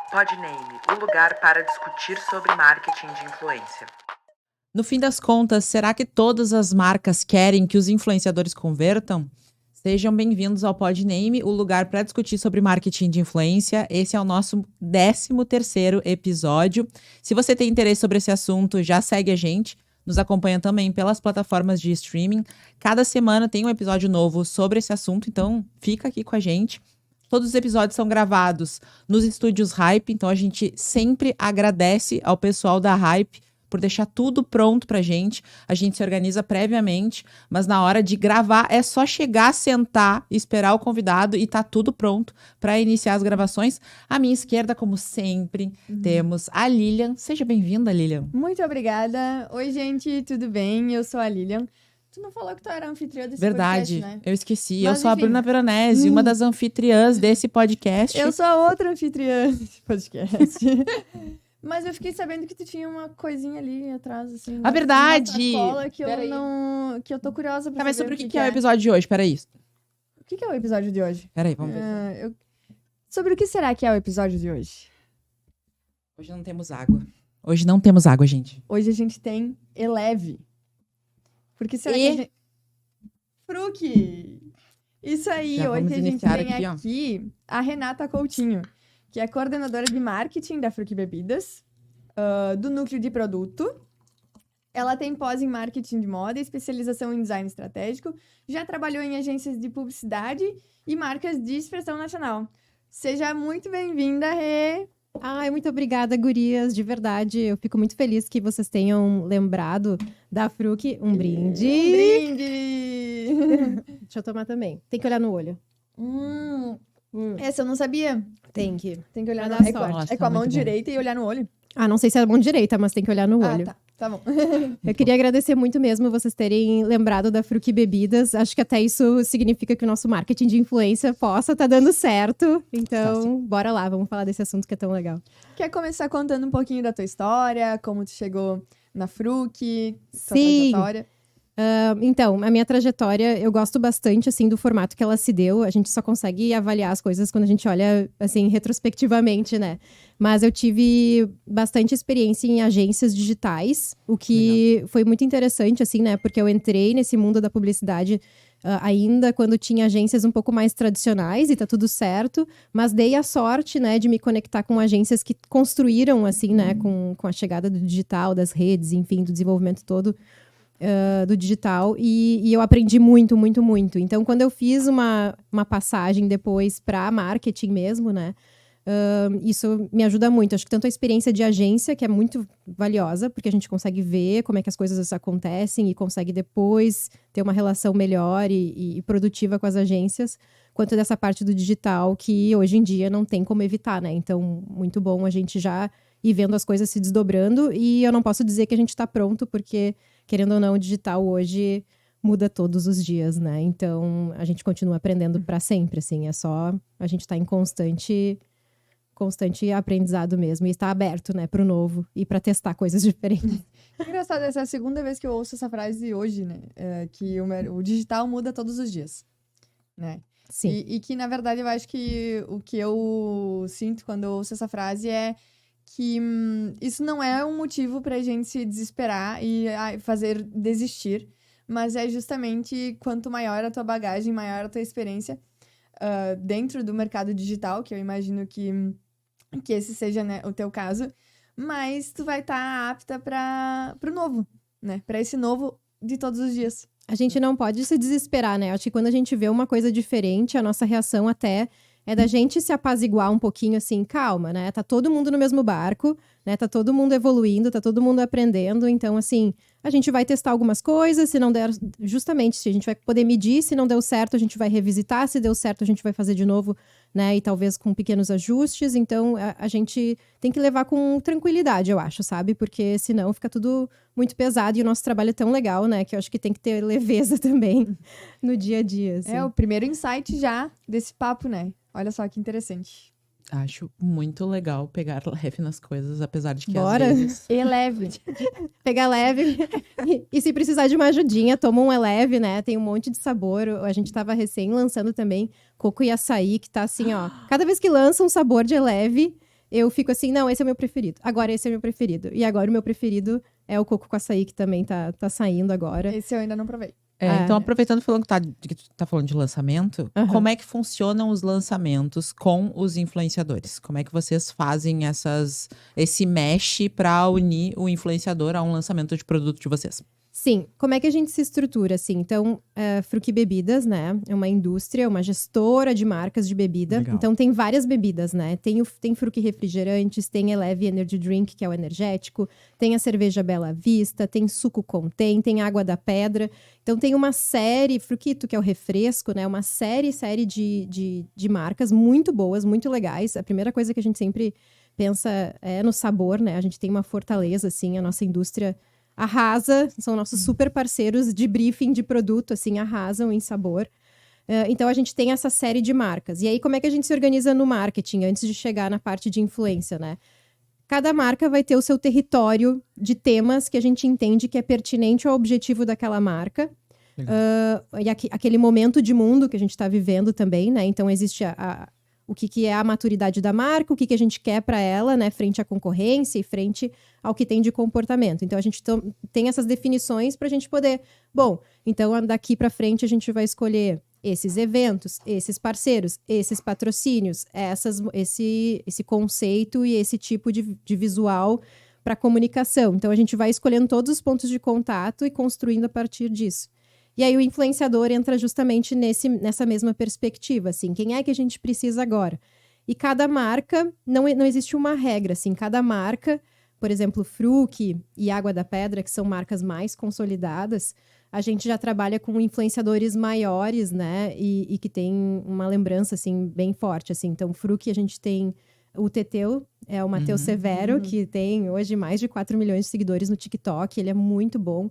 Podname, o lugar para discutir sobre marketing de influência. No fim das contas, será que todas as marcas querem que os influenciadores convertam? Sejam bem-vindos ao Podname, o lugar para discutir sobre marketing de influência. Esse é o nosso 13º episódio. Se você tem interesse sobre esse assunto, já segue a gente. Nos acompanha também pelas plataformas de streaming. Cada semana tem um episódio novo sobre esse assunto, então fica aqui com a gente. Todos os episódios são gravados nos estúdios Hype, então a gente sempre agradece ao pessoal da Hype por deixar tudo pronto pra gente. A gente se organiza previamente, mas na hora de gravar é só chegar, sentar, esperar o convidado e tá tudo pronto para iniciar as gravações. À minha esquerda, como sempre, temos a Lilian. Seja bem-vinda, Lilian. Muito obrigada. Oi, gente, tudo bem? Eu sou a Lilian. Tu não falou que tu era anfitriã desse Verdade, podcast, né? eu esqueci. Mas, eu sou a enfim. Bruna Veronese, uma das anfitriãs desse podcast. Eu sou a outra anfitriã desse podcast. Mas eu fiquei sabendo que tu tinha uma coisinha ali atrás, assim. A verdade! Uma sacola que Peraí. que eu tô curiosa pra Tá, mas saber sobre o que é o episódio de hoje? Peraí. O que é o episódio de hoje? Peraí, vamos ver. Sobre o que será que é o episódio de hoje? Hoje não temos água. Hoje não temos água, gente. Hoje a gente tem Eleve. Porque será que a gente... Fruc! Isso aí, Já hoje vamos a gente iniciar tem aqui, ó. aqui a Renata Coutinho, que é coordenadora de marketing da Fruc Bebidas, do núcleo de produto. Ela tem pós em marketing de moda e especialização em design estratégico. Já trabalhou em agências de publicidade e marcas de expressão nacional. Seja muito bem-vinda, Rê! Ai, muito obrigada, gurias, de verdade. Eu fico muito feliz que vocês tenham lembrado da Fruc. Um brinde. Um brinde! Deixa eu tomar também. Tem que olhar no olho. Essa eu não sabia. Tem que. Tem que olhar Pra na... dar É, com- sorte. Nossa, é com a mão muito bom. direita e olhar no olho. Ah, não sei se é a mão direita, mas tem que olhar no olho. Tá bom. Eu queria agradecer muito mesmo vocês terem lembrado da Fruc Bebidas. Acho que até isso significa que o nosso marketing de influência possa estar dando certo. Então, bora lá, vamos falar desse assunto que é tão legal. Quer começar contando um pouquinho da tua história, como tu chegou na Fruc, tua Sim. trajetória? Então, a minha trajetória, eu gosto bastante, assim, do formato que ela se deu. A gente só consegue avaliar as coisas quando a gente olha, assim, retrospectivamente, né? Mas eu tive bastante experiência em agências digitais, o que foi muito interessante, assim, né? Porque eu entrei nesse mundo da publicidade ainda quando tinha agências um pouco mais tradicionais e tá tudo certo, mas dei a sorte, né, de me conectar com agências que construíram, assim, né, com a chegada do digital, das redes, enfim, do desenvolvimento todo do digital, e eu aprendi muito, muito, muito. Então, quando eu fiz uma passagem depois para marketing mesmo, né, isso me ajuda muito. Acho que tanto a experiência de agência, que é muito valiosa, porque a gente consegue ver como é que as coisas acontecem e consegue depois ter uma relação melhor e produtiva com as agências, quanto dessa parte do digital, que hoje em dia não tem como evitar, né? Então, muito bom a gente já ir vendo as coisas se desdobrando, e eu não posso dizer que a gente está pronto, porque, querendo ou não, o digital hoje muda todos os dias, né? Então, a gente continua aprendendo para sempre, assim, é só a gente estar em constante aprendizado mesmo, e estar aberto, né, pro novo e para testar coisas diferentes. Engraçado, essa é a segunda vez que eu ouço essa frase hoje, né? Que o digital muda todos os dias, né? Sim. E que, na verdade, eu acho que o que eu sinto quando eu ouço essa frase é que isso não é um motivo pra gente se desesperar e fazer desistir, mas é justamente quanto maior a tua bagagem, maior a tua experiência dentro do mercado digital, que eu imagino que esse seja, né, o teu caso, mas tu vai estar apta pro novo, né? Pra esse novo de todos os dias. A gente não pode se desesperar, né? Acho que quando a gente vê uma coisa diferente, a nossa reação até é da gente se apaziguar um pouquinho, assim, calma, né? Tá todo mundo no mesmo barco, né? Tá todo mundo evoluindo, tá todo mundo aprendendo. Então, assim, a gente vai testar algumas coisas, se não der... Justamente, se a gente vai poder medir, se não deu certo, a gente vai revisitar, se deu certo, a gente vai fazer de novo, né? E talvez com pequenos ajustes. Então, a gente tem que levar com tranquilidade, eu acho, sabe? Porque senão fica tudo muito pesado, e o nosso trabalho é tão legal, né? Que eu acho que tem que ter leveza também no dia a dia, assim. É o primeiro insight já desse papo, né? Olha só que interessante. Acho muito legal pegar leve nas coisas, apesar de que Bora. às vezes... Eleve. Pegar leve. E se precisar de uma ajudinha, toma um Eleve, né? Tem um monte de sabor. A gente tava recém lançando também coco e açaí, que tá assim, ó. Cada vez que lança um sabor de Eleve, eu fico assim, não, esse é o meu preferido. Agora esse é o meu preferido. E agora o meu preferido é o coco com açaí, que também tá saindo agora. Esse eu ainda não provei. Então, aproveitando que tu tá falando de lançamento, como é que funcionam os lançamentos com os influenciadores? Como é que vocês fazem esse mesh para unir o influenciador a um lançamento de produto de vocês? Sim, como é que a gente se estrutura, assim? Então, Fruc Bebidas, né? É uma indústria, uma gestora de marcas de bebida. Legal. Então, tem várias bebidas, né? Tem Fruc Refrigerantes, tem Eleve Energy Drink, que é o energético. Tem a cerveja Bela Vista, tem suco Contém, tem água da pedra. Então, tem uma série, Fruquito, que é o refresco, né? Uma série de marcas muito boas, muito legais. A primeira coisa que a gente sempre pensa é no sabor, né? A gente tem uma fortaleza, assim, a nossa indústria arrasa, são nossos super parceiros de briefing de produto, assim, arrasam em sabor. Então, a gente tem essa série de marcas. E aí, como é que a gente se organiza no marketing, antes de chegar na parte de influência, né? Cada marca vai ter o seu território de temas que a gente entende que é pertinente ao objetivo daquela marca. E aquele momento de mundo que a gente está vivendo também, né? Então, existe o que é a maturidade da marca, o que a gente quer para ela, né, frente à concorrência e frente ao que tem de comportamento. Então, a gente tem essas definições para a gente poder... Bom, então, daqui para frente, a gente vai escolher esses eventos, esses parceiros, esses patrocínios, esse conceito e esse tipo de visual para comunicação. Então, a gente vai escolhendo todos os pontos de contato e construindo a partir disso. E aí o influenciador entra justamente nessa mesma perspectiva, assim, quem é que a gente precisa agora? E cada marca, não existe uma regra, assim, cada marca, por exemplo, Fruc e Água da Pedra, que são marcas mais consolidadas, a gente já trabalha com influenciadores maiores, né, e que tem uma lembrança, assim, bem forte, assim. Então, Fruc, a gente tem o Teteu, é o Matheus Severo, que tem hoje mais de 4 milhões de seguidores no TikTok, ele é muito bom.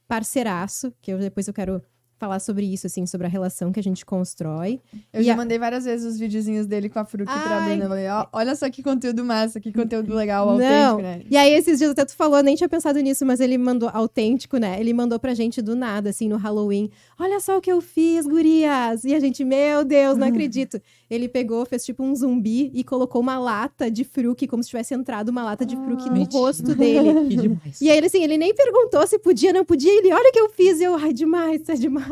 Parceiraço, que depois eu quero falar sobre isso, assim, sobre a relação que a gente constrói. Eu já mandei várias vezes os videozinhos dele com a Fruc pra Bruna. Eu falei, olha só que conteúdo massa, que conteúdo legal, autêntico, né? E aí, esses dias até tu falou, nem tinha pensado nisso, mas ele mandou autêntico, né? Ele mandou pra gente do nada, assim, no Halloween. Olha só o que eu fiz, gurias! E a gente, meu Deus, não acredito. Ele pegou, fez tipo um zumbi e colocou uma lata de Fruc, como se tivesse entrado uma lata de Fruc no rosto dele. Que demais. E aí, assim, ele nem perguntou se podia, não podia. Ele, olha o que eu fiz. E eu, ai, demais, isso é demais.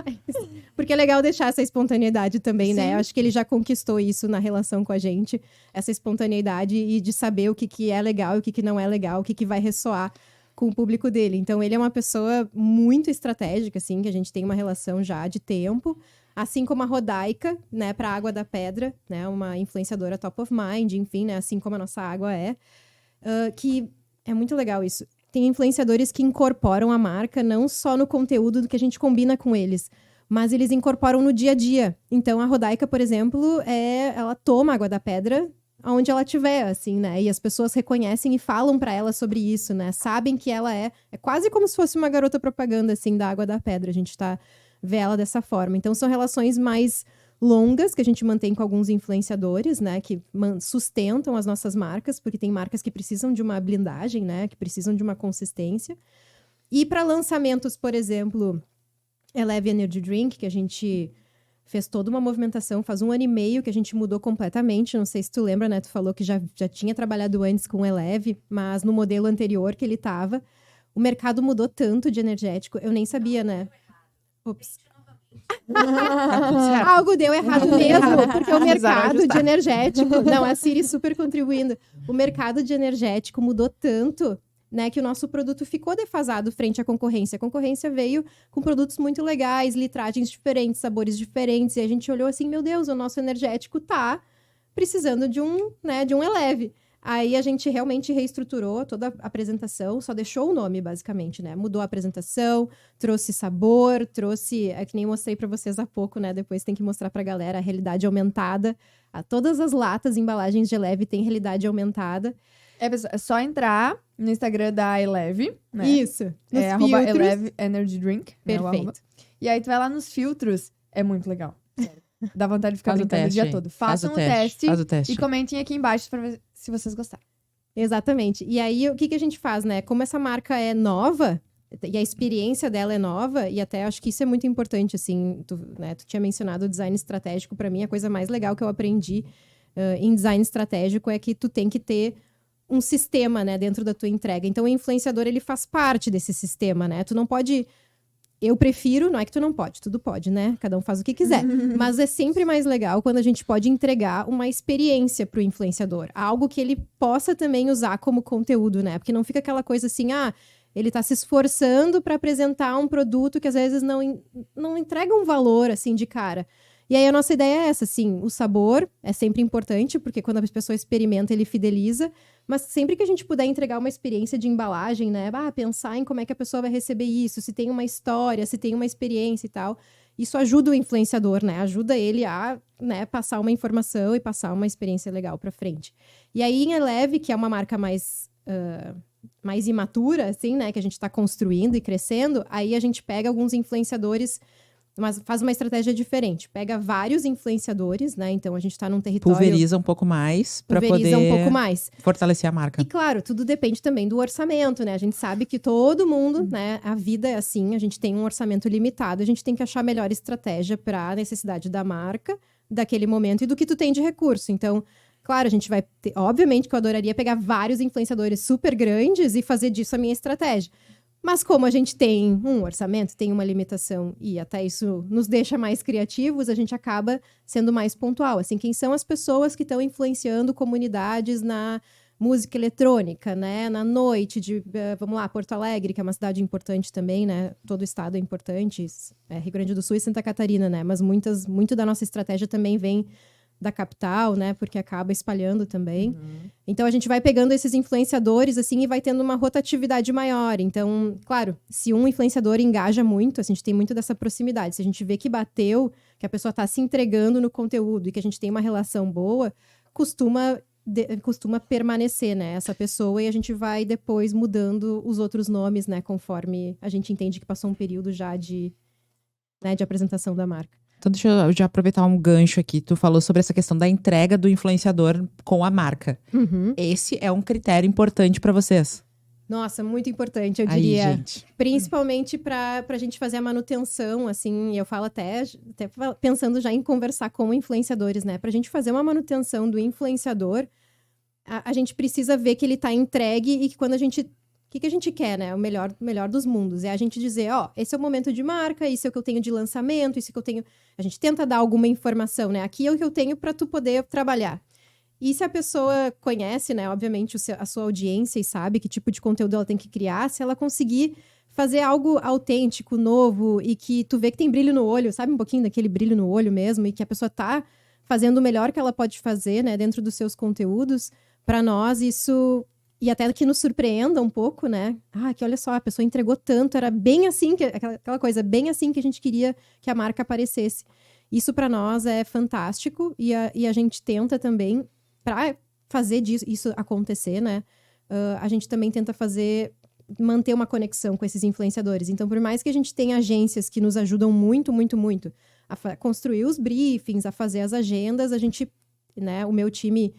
Porque é legal deixar essa espontaneidade também, né? Eu acho que ele já conquistou isso na relação com a gente. Essa espontaneidade e de saber o que é legal e o que não é legal, o que vai ressoar com o público dele. Então, ele é uma pessoa muito estratégica, assim, que a gente tem uma relação já de tempo. Assim como a Rodaica, né, para Água da Pedra, né? Uma influenciadora top of mind, enfim, né? Assim como a nossa água é. Que é muito legal isso. Tem influenciadores que incorporam a marca não só no conteúdo do que a gente combina com eles, mas eles incorporam no dia a dia. Então, a Rodaica, por exemplo, ela toma Água da Pedra onde ela estiver, assim, né? E as pessoas reconhecem e falam pra ela sobre isso, né? Sabem que ela é quase como se fosse uma garota propaganda, assim, da Água da Pedra. A gente vê ela dessa forma. Então, são relações mais longas que a gente mantém com alguns influenciadores, né? Que sustentam as nossas marcas, porque tem marcas que precisam de uma blindagem, né? Que precisam de uma consistência. E para lançamentos, por exemplo, Eleve Energy Drink, que a gente fez toda uma movimentação, faz 1 ano e meio que a gente mudou completamente. Não sei se tu lembra, né? Tu falou que já tinha trabalhado antes com o Eleve, mas no modelo anterior que ele estava, o mercado mudou tanto de energético, eu nem sabia, né? Ops. Tá tudo certo. Algo deu errado mesmo, porque o mercado de energético... Não, a Siri super contribuindo. O mercado de energético mudou tanto, né, que o nosso produto ficou defasado frente à concorrência. A concorrência veio com produtos muito legais, litragens diferentes, sabores diferentes, e a gente olhou assim, meu Deus, o nosso energético tá precisando de um Eleve. Aí a gente realmente reestruturou toda a apresentação, só deixou o nome, basicamente, né? Mudou a apresentação, trouxe sabor, trouxe... É que nem mostrei pra vocês há pouco, né? Depois tem que mostrar pra galera a realidade aumentada. Todas as latas, embalagens de Eleve têm realidade aumentada. É só entrar no Instagram da Eleve, né? Isso. É @Eleve Energy Drink. Perfeito. Né, e aí tu vai lá nos filtros. É muito legal. Sério. Dá vontade de ficar Faz o brincando o teste, dia todo. Façam o teste Faz o teste. e comentem aqui embaixo pra ver se vocês gostaram. Exatamente. E aí, o que a gente faz, né? Como essa marca é nova, e a experiência dela é nova, e até acho que isso é muito importante, assim, tu tinha mencionado o design estratégico, pra mim, a coisa mais legal que eu aprendi em design estratégico é que tu tem que ter um sistema, né, dentro da tua entrega. Então, o influenciador, ele faz parte desse sistema, né? Tu não pode... Eu prefiro, não é que tu não pode, tudo pode, né? Cada um faz o que quiser. Mas é sempre mais legal quando a gente pode entregar uma experiência pro influenciador. Algo que ele possa também usar como conteúdo, né? Porque não fica aquela coisa assim, ele tá se esforçando para apresentar um produto que às vezes não entrega um valor, assim, de cara. E aí a nossa ideia é essa, assim, o sabor é sempre importante, porque quando a pessoa experimenta, ele fideliza, mas sempre que a gente puder entregar uma experiência de embalagem, né, pensar em como é que a pessoa vai receber isso, se tem uma história, se tem uma experiência e tal, isso ajuda o influenciador, né, ajuda ele a, né, passar uma informação e passar uma experiência legal pra frente. E aí em Eleve, que é uma marca mais imatura, assim, né, que a gente tá construindo e crescendo, aí a gente pega alguns influenciadores, mas faz uma estratégia diferente. Pega vários influenciadores, né? Então, a gente tá num território... Pulveriza um pouco mais para poder um pouco mais. fortalecer a marca. E, claro, tudo depende também do orçamento, né? A gente sabe que todo mundo, né? A vida é assim, a gente tem um orçamento limitado, a gente tem que achar a melhor estratégia para a necessidade da marca, daquele momento e do que tu tem de recurso. Então, claro, a gente vai ter... Obviamente que eu adoraria pegar vários influenciadores super grandes e fazer disso a minha estratégia. Mas como a gente tem um orçamento, tem uma limitação e até isso nos deixa mais criativos, a gente acaba sendo mais pontual. Assim, quem são as pessoas que estão influenciando comunidades na música eletrônica, né? Na noite de, vamos lá, Porto Alegre, que é uma cidade importante também, né? Todo o estado é importante, Rio Grande do Sul e Santa Catarina, né? Mas muito da nossa estratégia também vem da capital, né? Porque acaba espalhando também. Então, a gente vai pegando esses influenciadores, assim, e vai tendo uma rotatividade maior. Então, claro, se um influenciador engaja muito, a gente tem muito dessa proximidade. Se a gente vê que bateu, que a pessoa tá se entregando no conteúdo e que a gente tem uma relação boa, costuma permanecer, né? Essa pessoa, e a gente vai depois mudando os outros nomes, né? Conforme a gente entende que passou um período já de apresentação da marca. Então, deixa eu já aproveitar um gancho aqui. Tu falou sobre essa questão da entrega do influenciador com a marca. Esse é um critério importante para vocês. Nossa, muito importante, eu Aí, diria. gente. Principalmente pra gente fazer a manutenção, assim, eu falo até pensando já em conversar com influenciadores, né? Pra gente fazer uma manutenção do influenciador, a gente precisa ver que ele tá entregue e que quando a gente... O que a gente quer, né? O melhor dos mundos. É a gente dizer, esse é o momento de marca, isso é o que eu tenho de lançamento, isso é o que eu tenho... A gente tenta dar alguma informação, né? Aqui é o que eu tenho pra tu poder trabalhar. E se a pessoa conhece, né, obviamente, a sua audiência e sabe que tipo de conteúdo ela tem que criar, se ela conseguir fazer algo autêntico, novo, e que tu vê que tem brilho no olho, sabe? Um pouquinho daquele brilho no olho mesmo, e que a pessoa tá fazendo o melhor que ela pode fazer, né, dentro dos seus conteúdos, pra nós isso... E até que nos surpreenda um pouco, né? Que olha só, a pessoa entregou tanto, era bem assim, aquela coisa, bem assim que a gente queria que a marca aparecesse. Isso pra nós é fantástico, e a gente tenta também, pra fazer isso acontecer, né? A gente também tenta manter uma conexão com esses influenciadores. Então, por mais que a gente tenha agências que nos ajudam muito, muito, muito a construir os briefings, a fazer as agendas, a gente, né, o meu time...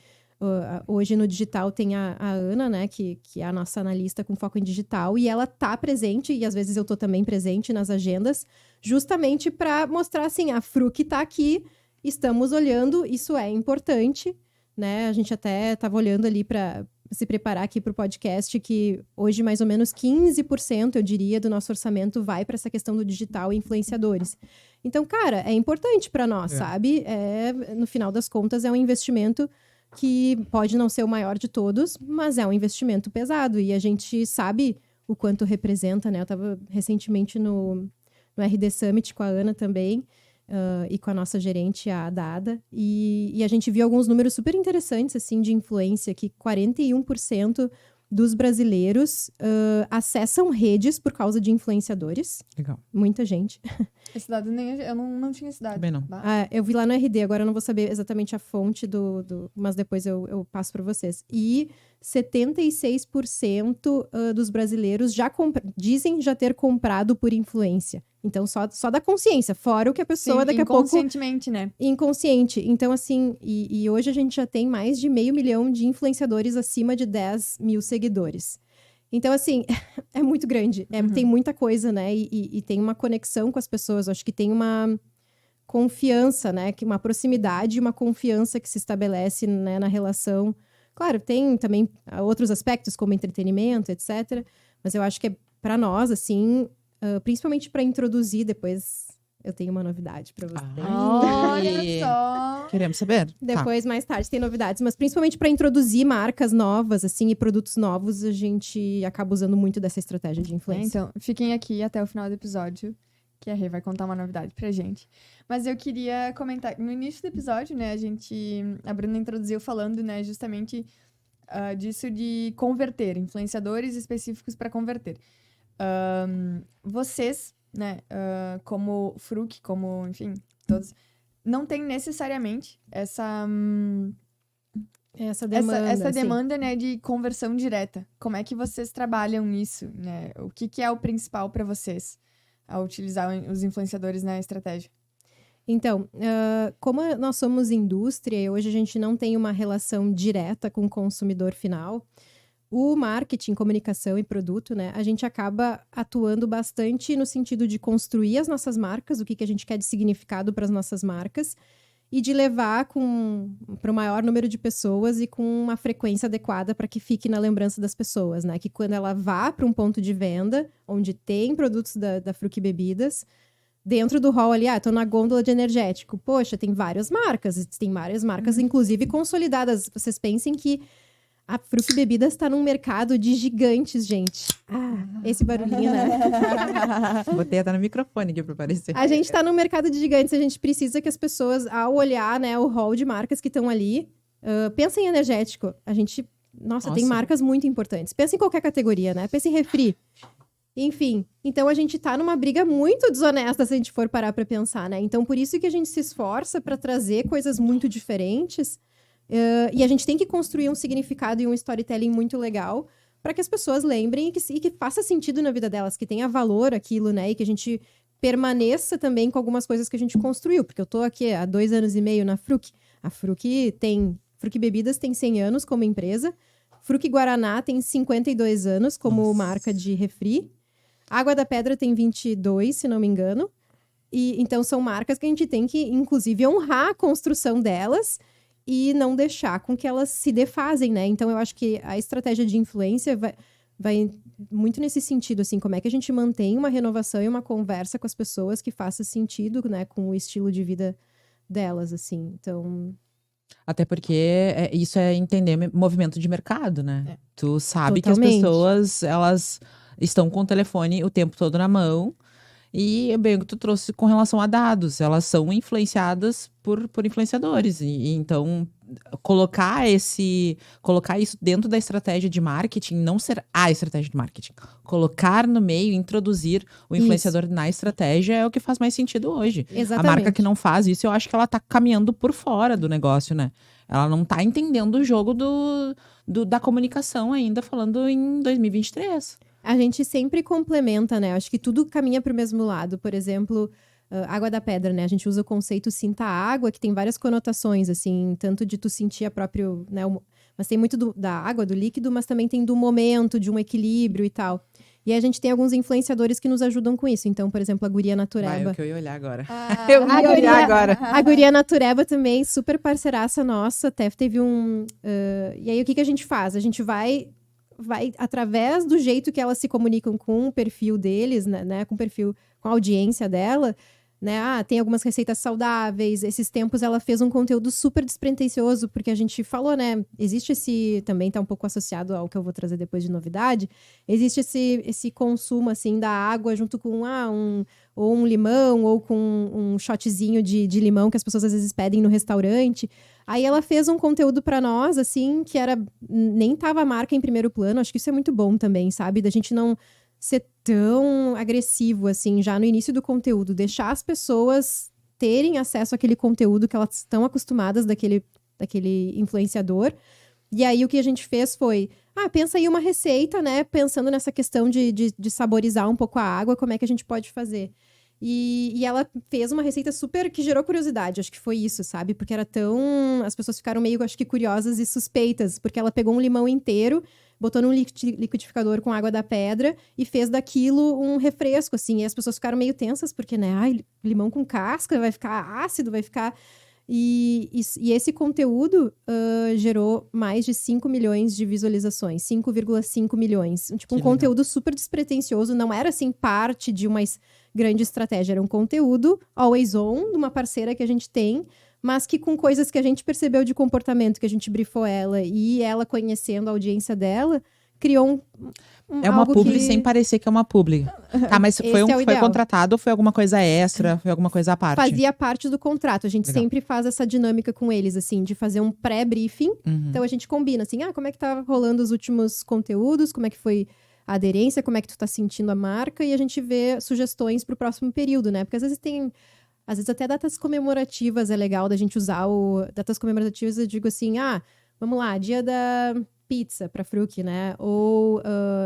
hoje no digital tem a Ana, né, que é a nossa analista com foco em digital, e ela tá presente, e às vezes eu tô também presente nas agendas, justamente para mostrar assim, a Fru que tá aqui, estamos olhando, isso é importante, né, a gente até tava olhando ali para se preparar aqui pro podcast, que hoje mais ou menos 15%, eu diria, do nosso orçamento vai para essa questão do digital e influenciadores. Então, cara, é importante para nós, sabe? No final das contas, é um investimento que pode não ser o maior de todos, mas é um investimento pesado, e a gente sabe o quanto representa, né? Eu estava recentemente no RD Summit com a Ana também, e com a nossa gerente, a Dada, e a gente viu alguns números super interessantes, assim, de influência, que 41% dos brasileiros acessam redes por causa de influenciadores. Legal. Muita gente. Esse dado eu não tinha esse dado. Também não. Eu vi lá no RD, agora eu não vou saber exatamente a fonte mas depois eu passo para vocês. E 76% dos brasileiros dizem já ter comprado por influência. Então, só da consciência, fora o que a pessoa daqui a pouco... Inconscientemente, né? Inconsciente. Então, assim, e hoje a gente já tem mais de 500 mil de influenciadores acima de 10 mil seguidores. Então, assim, é muito grande. Tem muita coisa, né? E tem uma conexão com as pessoas. Acho que tem uma confiança, né? Uma proximidade e uma confiança que se estabelece, né, na relação. Claro, tem também outros aspectos, como entretenimento, etc. Mas eu acho que para nós, assim, principalmente para introduzir, depois eu tenho uma novidade para vocês. Olha só! Queremos saber. Depois, mais tarde, tem novidades. Mas principalmente para introduzir marcas novas, assim, e produtos novos, a gente acaba usando muito dessa estratégia de influência. Então, fiquem aqui até o final do episódio, que a Rê vai contar uma novidade pra gente. Mas eu queria comentar, no início do episódio, né, a Bruna introduziu falando, né, justamente disso de converter, influenciadores específicos para converter. Vocês, né, como Fruc, como, enfim, todos, não tem necessariamente essa demanda, né, de conversão direta. Como é que vocês trabalham isso, né? O que é o principal para vocês ao utilizar os influenciadores na estratégia? Então, como nós somos indústria e hoje a gente não tem uma relação direta com o consumidor final, o marketing, comunicação e produto, né, a gente acaba atuando bastante no sentido de construir as nossas marcas, o que a gente quer de significado para as nossas marcas, e de levar para o maior número de pessoas e com uma frequência adequada para que fique na lembrança das pessoas, né? Que quando ela vá para um ponto de venda, onde tem produtos da Fruc Bebidas, dentro do hall ali, tô na gôndola de energético. Poxa, tem várias marcas, inclusive consolidadas. Vocês pensem que a Fruc Bebidas está num mercado de gigantes, gente. Esse barulhinho, né? Botei até no microfone aqui para aparecer. A gente está num mercado de gigantes, a gente precisa que as pessoas, ao olhar, né, o hall de marcas que estão ali, pensem em energético. Nossa, tem marcas muito importantes. Pensa em qualquer categoria, né? Pensa em refri. Enfim, então a gente tá numa briga muito desonesta se a gente for parar para pensar, né? Então, por isso que a gente se esforça para trazer coisas muito diferentes. E a gente tem que construir um significado e um storytelling muito legal para que as pessoas lembrem e que faça sentido na vida delas, que tenha valor aquilo, né? E que a gente permaneça também com algumas coisas que a gente construiu. Porque eu tô aqui há 2 anos e meio na Fruc. A Fruc Bebidas tem 100 anos como empresa. Fruc Guaraná tem 52 anos como marca de refri. Água da Pedra tem 22, se não me engano. E então são marcas que a gente tem que, inclusive, honrar a construção delas e não deixar com que elas se defasem, né? Então, eu acho que a estratégia de influência vai muito nesse sentido, assim, como é que a gente mantém uma renovação e uma conversa com as pessoas que faça sentido, né, com o estilo de vida delas, assim. Então... Até porque isso é entender movimento de mercado, né? Tu sabe Totalmente. Que as pessoas, elas estão com o telefone o tempo todo na mão. E bem o que tu trouxe com relação a dados, elas são influenciadas por influenciadores. E então, colocar isso dentro da estratégia de marketing, não ser a estratégia de marketing. Colocar no meio, introduzir o influenciador na estratégia é o que faz mais sentido hoje. Exatamente. A marca que não faz isso, eu acho que ela tá caminhando por fora do negócio, né? Ela não tá entendendo o jogo da comunicação ainda, falando em 2023. A gente sempre complementa, né? Acho que tudo caminha para o mesmo lado. Por exemplo, Água da Pedra, né? A gente usa o conceito sinta a água, que tem várias conotações, assim, tanto de tu sentir a própria, né? Mas tem muito da água, do líquido, mas também tem do momento, de um equilíbrio e tal. E a gente tem alguns influenciadores que nos ajudam com isso. Então, por exemplo, a Guria Natureba. Vai, que eu ia olhar agora. Eu ia olhar agora. A Guria Natureba também, super parceiraça nossa. Até teve e aí, o que a gente faz? A gente vai através do jeito que elas se comunicam com o perfil deles, né, com a audiência dela, né, tem algumas receitas saudáveis, esses tempos ela fez um conteúdo super despretensioso, porque a gente falou, né, existe também tá um pouco associado ao que eu vou trazer depois de novidade, existe esse consumo, assim, da água junto com ou um limão, ou com um shotzinho de limão que as pessoas às vezes pedem no restaurante. Aí ela fez um conteúdo pra nós, assim, que nem tava a marca em primeiro plano. Acho que isso é muito bom também, sabe? Da gente não ser tão agressivo, assim, já no início do conteúdo. Deixar as pessoas terem acesso àquele conteúdo que elas estão acostumadas daquele influenciador. E aí o que a gente fez foi... pensa aí uma receita, né? Pensando nessa questão de saborizar um pouco a água, como é que a gente pode fazer? E ela fez uma receita super que gerou curiosidade, acho que foi isso, sabe? Porque era as pessoas ficaram meio, acho que, curiosas e suspeitas, porque ela pegou um limão inteiro, botou num liquidificador com água da pedra e fez daquilo um refresco, assim. E as pessoas ficaram meio tensas, porque, né? Ai, limão com casca, vai ficar ácido, vai ficar... E esse conteúdo gerou mais de 5 milhões de visualizações, 5,5 milhões. Tipo, um conteúdo super despretensioso, não era, assim, parte de uma grande estratégia. Era um conteúdo always on, de uma parceira que a gente tem, mas que com coisas que a gente percebeu de comportamento, que a gente briefou ela, e ela conhecendo a audiência dela, criou É uma algo publi que... sem parecer que é uma publi. Tá, mas Esse foi, é o foi ideal. contratado ou foi alguma coisa extra? Foi alguma coisa à parte? Fazia parte do contrato. A gente Legal. sempre faz essa dinâmica com eles, assim, de fazer um pré-briefing. Uhum. Então, a gente combina, assim, como é que tá rolando os últimos conteúdos, como é que foi a aderência, como é que tu tá sentindo a marca, e a gente vê sugestões pro próximo período, né? Porque às vezes até datas comemorativas é legal da gente usar datas comemorativas, eu digo assim, vamos lá, dia da pizza pra Fruc, né? Ou,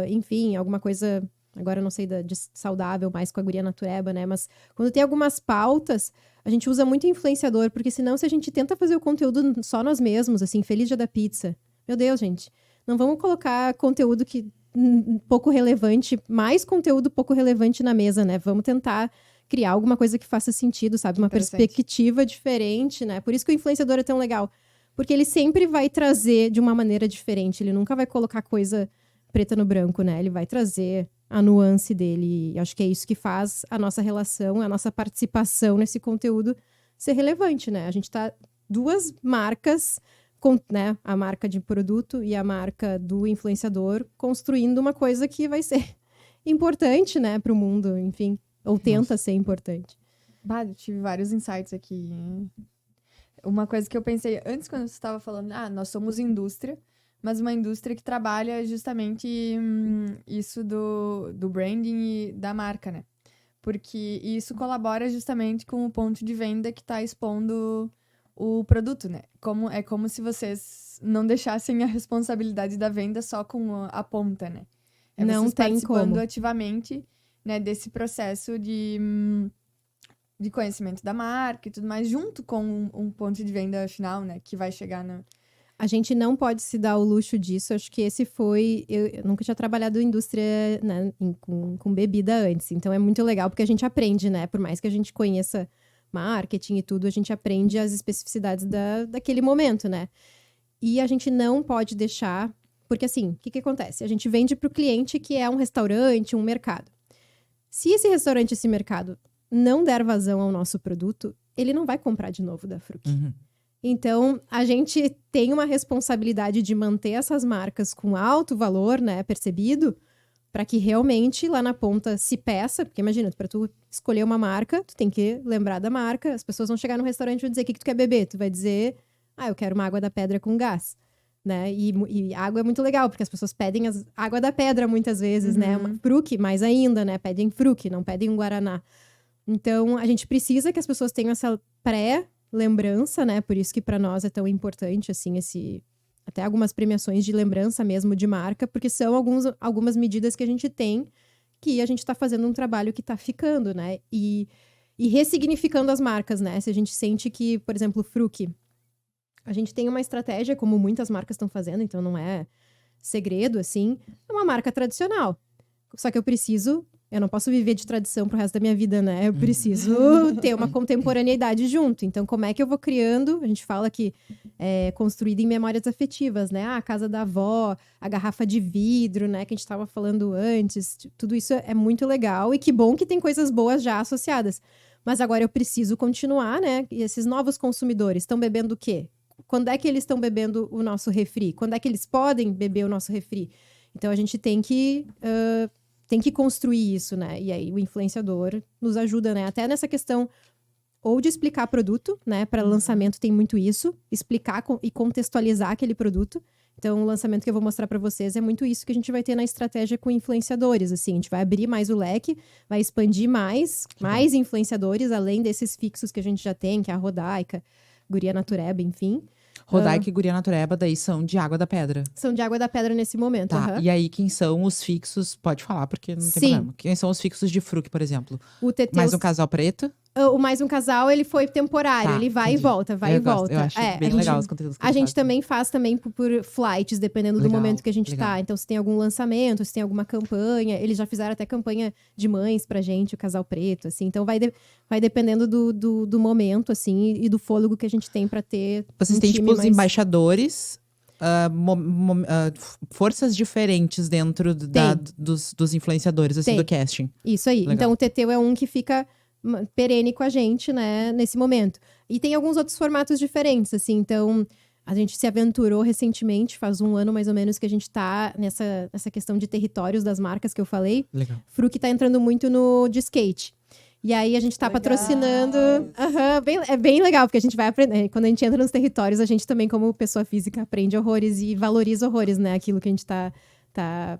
enfim, alguma coisa, agora eu não sei de saudável, mais com a guria natureba, né? Mas quando tem algumas pautas, a gente usa muito influenciador, porque senão se a gente tenta fazer o conteúdo só nós mesmos, assim, feliz dia da pizza, meu Deus, gente, não vamos colocar conteúdo pouco relevante, mais conteúdo pouco relevante na mesa, né? Vamos tentar criar alguma coisa que faça sentido, sabe? Uma perspectiva diferente, né? Por isso que o influenciador é tão legal. Porque ele sempre vai trazer de uma maneira diferente. Ele nunca vai colocar coisa preta no branco, né? Ele vai trazer a nuance dele. E acho que é isso que faz a nossa relação, a nossa participação nesse conteúdo ser relevante, né? A gente tá duas marcas, né? A marca de produto e a marca do influenciador, construindo uma coisa que vai ser importante, né? Pro mundo, enfim. Ou tenta ser importante. Eu tive vários insights aqui. Uma coisa que eu pensei antes, quando você estava falando, nós somos indústria, mas uma indústria que trabalha justamente isso do branding e da marca, né? Porque isso colabora justamente com o ponto de venda que está expondo o produto, né? É como se vocês não deixassem a responsabilidade da venda só com a ponta, né? Não vocês tem participando como. ativamente, né, desse processo de conhecimento da marca e tudo mais, junto com um ponto de venda final, né, que vai chegar no... A gente não pode se dar o luxo disso. Acho que esse foi... Eu nunca tinha trabalhado em indústria, né, com bebida antes. Então, é muito legal, porque a gente aprende, né? Por mais que a gente conheça marketing e tudo, a gente aprende as especificidades daquele momento, né? E a gente não pode deixar... Porque, assim, o que acontece? A gente vende para o cliente que é um restaurante, um mercado. Se esse restaurante, esse mercado, não der vazão ao nosso produto, ele não vai comprar de novo da Fruc. Uhum. Então, a gente tem uma responsabilidade de manter essas marcas com alto valor, né, percebido, para que realmente lá na ponta se peça, porque imagina, para tu escolher uma marca, tu tem que lembrar da marca, as pessoas vão chegar no restaurante e vão dizer, o que tu quer beber? Tu vai dizer, eu quero uma água da pedra com gás, né, e água é muito legal, porque as pessoas pedem água da pedra muitas vezes, né, uma Fruc mais ainda, né, pedem Fruc, não pedem um Guaraná. Então, a gente precisa que as pessoas tenham essa lembrança, né? Por isso que para nós é tão importante, assim, até algumas premiações de lembrança mesmo de marca, porque são algumas medidas que a gente tem que a gente está fazendo um trabalho que está ficando, né? E ressignificando as marcas, né? Se a gente sente que, por exemplo, Fruc, a gente tem uma estratégia, como muitas marcas estão fazendo, então não é segredo, assim, é uma marca tradicional. Só que eu não posso viver de tradição pro resto da minha vida, né? Eu preciso ter uma contemporaneidade junto. Então, como é que eu vou criando? A gente fala que é construído em memórias afetivas, né? A casa da avó, a garrafa de vidro, né? Que a gente estava falando antes. Tudo isso é muito legal. E que bom que tem coisas boas já associadas. Mas agora eu preciso continuar, né? E esses novos consumidores estão bebendo o quê? Quando é que eles estão bebendo o nosso refri? Quando é que eles podem beber o nosso refri? Então, a gente tem que construir isso, né? E aí o influenciador nos ajuda, né? Até nessa questão ou de explicar produto, né? Para lançamento tem muito isso, explicar e contextualizar aquele produto. Então, o lançamento que eu vou mostrar para vocês é muito isso que a gente vai ter na estratégia com influenciadores, assim. A gente vai abrir mais o leque, vai expandir mais influenciadores, além desses fixos que a gente já tem, que é a Rodaica, Guria Natureba, enfim. Rodaica e Guria Natureba, daí são de Água da Pedra. São de Água da Pedra nesse momento. Tá, e aí quem são os fixos? Pode falar, porque não tem problema. Quem são os fixos de Fruc, por exemplo? O TT, Mais um casal preto? O Mais Um Casal, ele foi temporário. Tá, ele vai entendi. e volta, vai Eu e gosto, volta. eu acho bem legal os conteúdos que A eles gente fazem. também faz também por flights, dependendo do Legal, momento que a gente legal. tá. Então, se tem algum lançamento, se tem alguma campanha. Eles já fizeram até campanha de mães pra gente, o Casal Preto, assim. Então, vai dependendo do momento, assim, e do fôlego que a gente tem pra ter Vocês um têm, time tipo, os mais... embaixadores, forças diferentes dentro dos influenciadores, assim, Tem. do casting. Isso aí. Legal. Então, o Teteu é um que fica perene com a gente, né, nesse momento. E tem alguns outros formatos diferentes, assim. Então, a gente se aventurou recentemente, faz 1 ano mais ou menos, que a gente tá nessa questão de territórios das marcas que eu falei. Legal. Fruc tá entrando muito no de skate. E aí, a gente tá Legal. patrocinando... é bem legal, porque a gente vai aprender. Quando a gente entra nos territórios, a gente também, como pessoa física, aprende horrores e valoriza horrores, né? Aquilo que a gente tá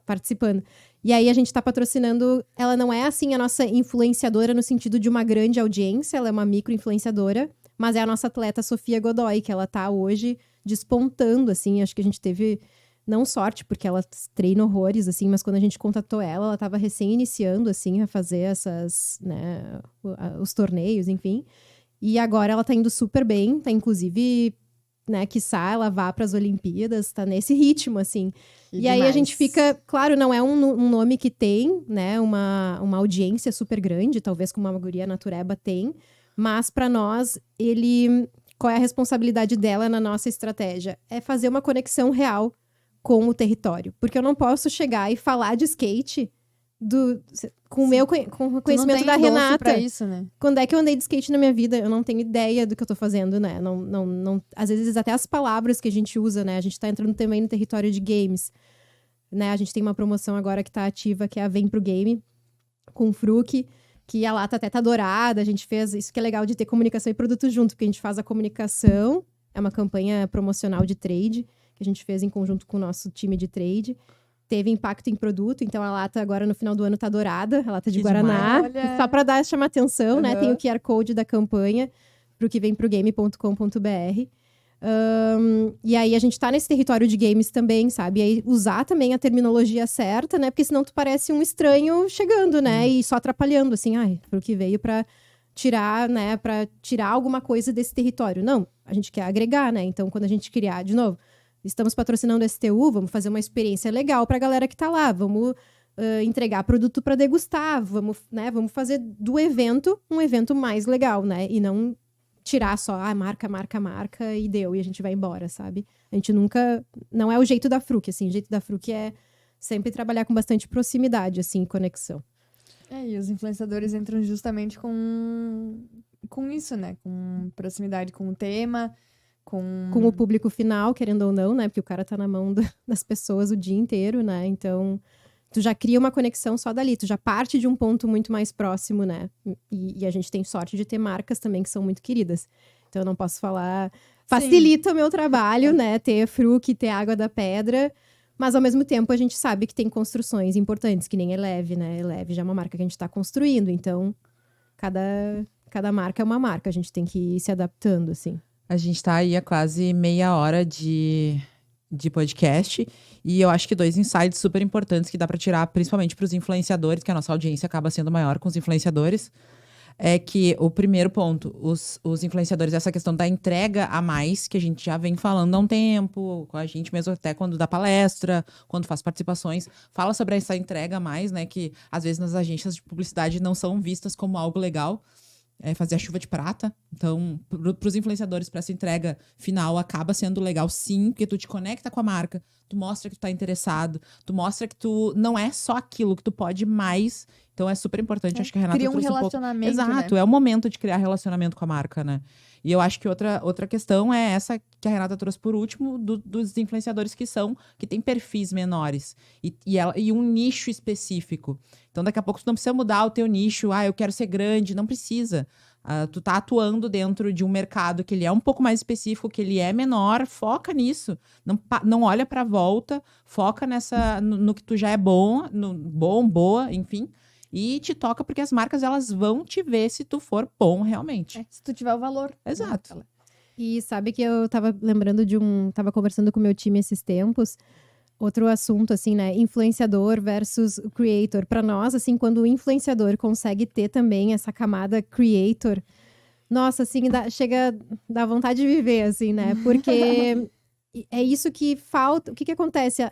participando. E aí, a gente tá patrocinando... Ela não é, assim, a nossa influenciadora no sentido de uma grande audiência. Ela é uma micro-influenciadora. Mas é a nossa atleta Sofia Godoy, que ela tá hoje despontando, assim. Acho que a gente teve... Não sorte, porque ela treina horrores, assim, mas quando a gente contatou ela tava recém-iniciando, assim, a fazer essas, né, os torneios, enfim. E agora ela tá indo super bem, tá inclusive, né, quiçá ela vá pras Olimpíadas, tá nesse ritmo, assim. E aí a gente fica, claro, não é um nome que tem, né, uma audiência super grande, talvez como a guria Natureba tem, mas pra nós, qual é a responsabilidade dela na nossa estratégia? É fazer uma conexão real com o território. Porque eu não posso chegar e falar de skate com o conhecimento da Renata. Pra isso, né? Quando é que eu andei de skate na minha vida? Eu não tenho ideia do que eu tô fazendo, né? Não, às vezes até as palavras que a gente usa, né? A gente tá entrando também no território de games. Né? A gente tem uma promoção agora que tá ativa, que é a Vem Pro Game, com o Fruc, que a lata até tá dourada. A gente fez... Isso que é legal de ter comunicação e produto junto, porque a gente faz a comunicação, é uma campanha promocional de trade, que a gente fez em conjunto com o nosso time de trade. Teve impacto em produto, então a lata agora no final do ano tá dourada, a lata de Que Guaraná. demais. Só para chamar atenção, né? Uhum. Tem o QR Code da campanha, pro que vem pro game.com.br. E aí a gente tá nesse território de games também, sabe? E aí usar também a terminologia certa, né? Porque senão tu parece um estranho chegando, né? E só atrapalhando, assim, pro que veio pra tirar, né? Pra tirar alguma coisa desse território. Não, a gente quer agregar, né? Então, quando a gente criar, de novo, estamos patrocinando o STU, vamos fazer uma experiência legal pra galera que tá lá, vamos entregar produto pra degustar, vamos fazer do evento um evento mais legal, né? E não tirar só, marca e deu, e a gente vai embora, sabe? A gente nunca... Não é o jeito da Fruc, assim, o jeito da Fruc é sempre trabalhar com bastante proximidade, assim, conexão. E os influenciadores entram justamente com isso, né? Com proximidade com o tema, com o público final, querendo ou não, né? Porque o cara tá na mão das pessoas o dia inteiro, né? Então, tu já cria uma conexão só dali. Tu já parte de um ponto muito mais próximo, né? E a gente tem sorte de ter marcas também que são muito queridas. Então, eu não posso falar... Facilita o meu trabalho, né? Ter Fruc, ter Água da Pedra. Mas, ao mesmo tempo, a gente sabe que tem construções importantes, que nem Eleve, né? Eleve já é uma marca que a gente tá construindo. Então, cada marca é uma marca. A gente tem que ir se adaptando, assim. A gente tá aí há quase meia hora de podcast. E eu acho que 2 insights super importantes que dá pra tirar, principalmente pros influenciadores, que a nossa audiência acaba sendo maior com os influenciadores. É que o primeiro ponto, os influenciadores, essa questão da entrega a mais, que a gente já vem falando há um tempo, com a gente mesmo até quando dá palestra, quando faz participações, fala sobre essa entrega a mais, né? Que às vezes nas agências de publicidade não são vistas como algo legal. Fazer a chuva de prata. Então, para os influenciadores, para essa entrega final, acaba sendo legal sim, porque tu te conecta com a marca, tu mostra que tu tá interessado, tu mostra que tu não é só aquilo, que tu pode mais. Então, é super importante. Acho que a Renata cria um trouxe relacionamento, Exato, né? é o momento de criar relacionamento com a marca, né? E eu acho que outra questão é essa que a Renata trouxe por último, dos influenciadores que têm perfis menores e um nicho específico. Então, daqui a pouco tu não precisa mudar o teu nicho. Eu quero ser grande. Não precisa. Tu tá atuando dentro de um mercado que ele é um pouco mais específico, que ele é menor. Foca nisso. Não olha pra volta. Foca no que tu já é bom, boa, enfim. E te toca porque as marcas, elas vão te ver se tu for bom realmente. Se tu tiver o valor. Exato. Né? E sabe que eu tava lembrando tava conversando com o meu time esses tempos. outro assunto, assim, né? Influenciador versus o creator. Para nós, assim, quando o influenciador consegue ter também essa camada creator, nossa, assim, chega dá vontade de viver, assim, né? Porque é isso que falta. O que acontece?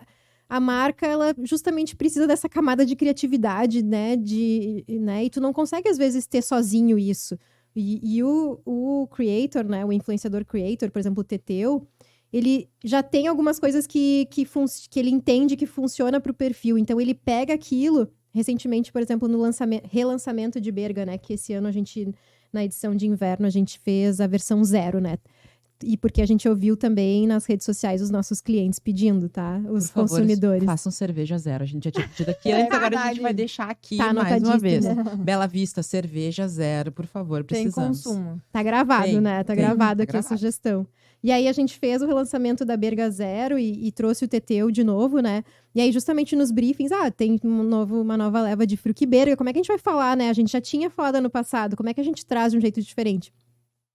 A marca, ela justamente precisa dessa camada de criatividade, né? E tu não consegue, às vezes, ter sozinho isso. E o creator, né? O influenciador creator, por exemplo, o Teteu, ele já tem algumas coisas que ele entende que funciona para o perfil. Então, ele pega aquilo. Recentemente, por exemplo, no relançamento de Berga, né? Que esse ano na edição de inverno, a gente fez a versão 0, né? E porque a gente ouviu também nas redes sociais os nossos clientes pedindo, tá? Os Por favor, consumidores. façam cerveja 0. A gente já tinha pedido aqui antes, agora a gente vai deixar aqui Tá mais uma vez. anotadíssimo. Bela Vista, cerveja 0, por favor, Tem precisamos. consumo. Tá gravado, Tem, né? Tá tem, gravado tá aqui gravado. a sugestão. E aí a gente fez o relançamento da Berga 0 e trouxe o Teteu de novo, né? E aí justamente nos briefings, tem uma nova leva de Fruc Berga, como é que a gente vai falar, né? A gente já tinha falado ano passado, como é que a gente traz de um jeito diferente?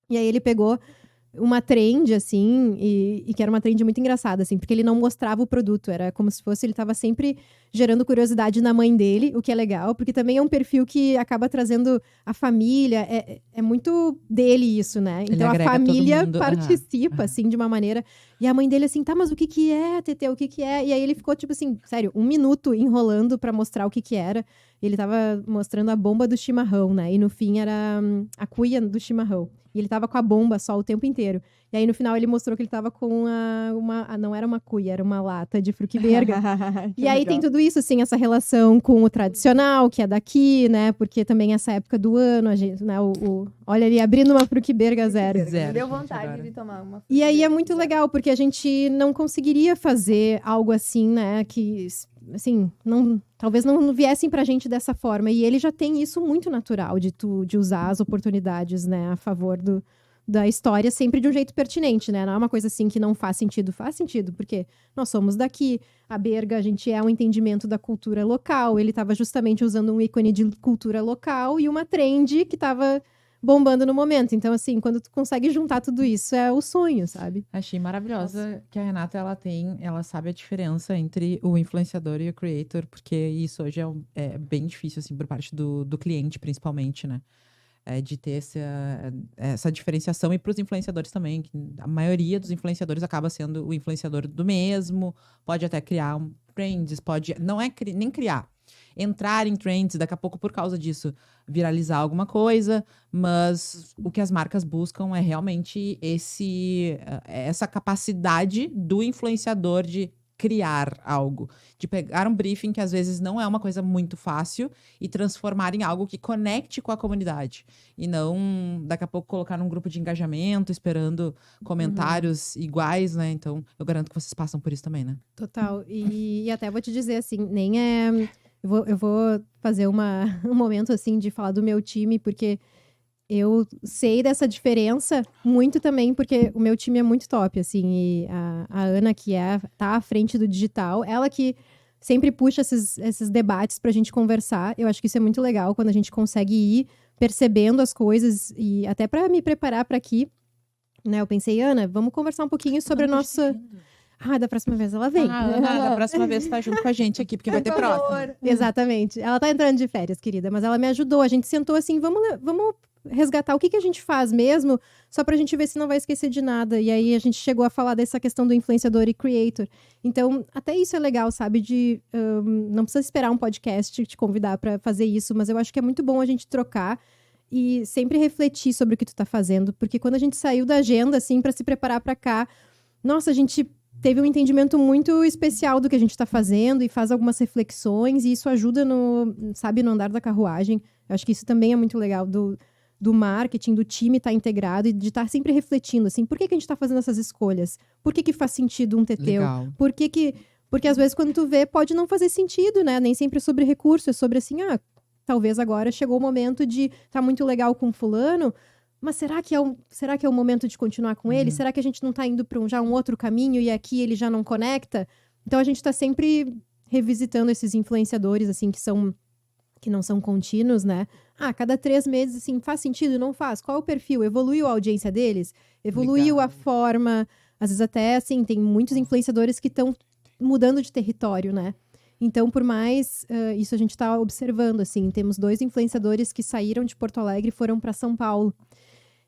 E aí ele pegou uma trend, assim, e que era uma trend muito engraçada, assim, porque ele não mostrava o produto, era como se fosse, ele estava sempre gerando curiosidade na mãe dele, o que é legal, porque também é um perfil que acaba trazendo a família, é muito dele isso, né? Ele Então a agrega todo família mundo. participa, Aham. assim, de uma maneira, e a mãe dele assim, tá, mas o que que é, Teteu, o que que é? E aí ele ficou, tipo assim, sério, 1 minuto enrolando pra mostrar o que que era, ele tava mostrando a bomba do chimarrão, né? E no fim era a cuia do chimarrão. E ele tava com a bomba só o tempo inteiro. E aí, no final, ele mostrou que ele tava com não era uma cuia, era uma lata de Fruc Berga. E aí tem tudo isso, assim, essa relação com o tradicional, que é daqui, né? Porque também essa época do ano, a gente, né? Olha ali, abrindo uma Fruc Berga 0. Zero, Deu gente, vontade agora. de tomar uma. E aí é Fruc muito Berga. legal, porque a gente não conseguiria fazer algo assim, né? Que, assim, talvez não viessem pra gente dessa forma. E ele já tem isso muito natural, de usar as oportunidades, né? A favor da história, sempre de um jeito pertinente, né? Não é uma coisa assim que não faz sentido, porque nós somos daqui. A Berga, a gente é um entendimento da cultura local. Ele estava justamente usando um ícone de cultura local e uma trend que estava bombando no momento. Então, assim, quando tu consegue juntar tudo isso, é o sonho, sabe? Achei maravilhosa que a Renata, ela sabe a diferença entre o influenciador e o creator, porque isso hoje é bem difícil, assim, por parte do cliente, principalmente, né? De ter essa diferenciação, e para os influenciadores também, que a maioria dos influenciadores acaba sendo o influenciador do mesmo, pode até criar trends, não é nem criar, entrar em trends, daqui a pouco por causa disso viralizar alguma coisa, mas o que as marcas buscam é realmente essa capacidade do influenciador de criar algo, de pegar um briefing que às vezes não é uma coisa muito fácil e transformar em algo que conecte com a comunidade, e não daqui a pouco colocar num grupo de engajamento esperando comentários iguais, né? Então eu garanto que vocês passam por isso também, né? Total. E até vou te dizer, assim, nem é... Eu vou fazer um momento, assim, de falar do meu time, porque eu sei dessa diferença muito também, porque o meu time é muito top, assim, e a Ana, que tá à frente do digital, ela que sempre puxa esses debates pra gente conversar. Eu acho que isso é muito legal, quando a gente consegue ir percebendo as coisas, e até pra me preparar pra aqui, né, eu pensei, Ana, vamos conversar um pouquinho sobre a nossa... da próxima vez ela vem. Ana, da próxima vez tá junto com a gente aqui, porque vai ter próxima. Exatamente. Ela tá entrando de férias, querida, mas ela me ajudou. A gente sentou assim, vamos resgatar o que a gente faz mesmo, só pra gente ver se não vai esquecer de nada. E aí a gente chegou a falar dessa questão do influenciador e creator. Então, até isso é legal, sabe? Não precisa esperar um podcast te convidar pra fazer isso, mas eu acho que é muito bom a gente trocar e sempre refletir sobre o que tu tá fazendo, porque quando a gente saiu da agenda, assim, pra se preparar pra cá, nossa, a gente teve um entendimento muito especial do que a gente está fazendo e faz algumas reflexões, e isso ajuda no andar da carruagem. Eu acho que isso também é muito legal do marketing, do time estar integrado e de estar sempre refletindo, assim, por que a gente está fazendo essas escolhas? Por que faz sentido um Teteu? Legal. Porque às vezes quando tu vê, pode não fazer sentido, né? Nem sempre é sobre recurso, é sobre assim, talvez agora chegou o momento de tá muito legal com fulano, mas será que é o momento de continuar com ele? Será que a gente não tá indo para um outro caminho e aqui ele já não conecta? Então a gente tá sempre revisitando esses influenciadores, assim, que não são contínuos, né? Cada 3 meses, assim, faz sentido? Não faz? Qual é o perfil? Evoluiu a audiência deles? Evoluiu Legal. a forma? Às vezes até, assim, tem muitos influenciadores que estão mudando de território, né? Então, por mais isso a gente está observando, assim, temos 2 influenciadores que saíram de Porto Alegre e foram para São Paulo.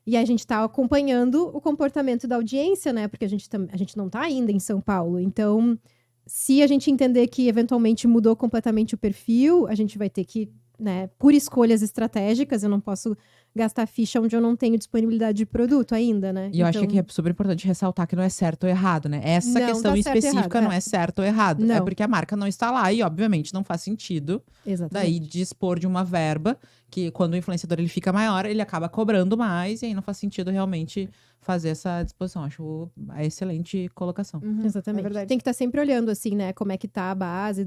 E a gente está acompanhando o comportamento da audiência, né? Porque a gente não está ainda em São Paulo. Então, se a gente entender que eventualmente mudou completamente o perfil, a gente vai ter que, né, por escolhas estratégicas, eu não posso gastar ficha onde eu não tenho disponibilidade de produto ainda, né? E eu acho que é super importante ressaltar que não é certo ou errado, né? Essa Não, questão tá certo ou específica errado, não é certo ou errado. É Não. porque a marca não está lá e, obviamente, não faz sentido Exatamente. daí dispor de uma verba que, quando o influenciador ele fica maior, ele acaba cobrando mais e aí não faz sentido realmente fazer essa disposição. Acho a excelente colocação. Exatamente. É verdade. Tem que estar sempre olhando, assim, né? Como é que tá a base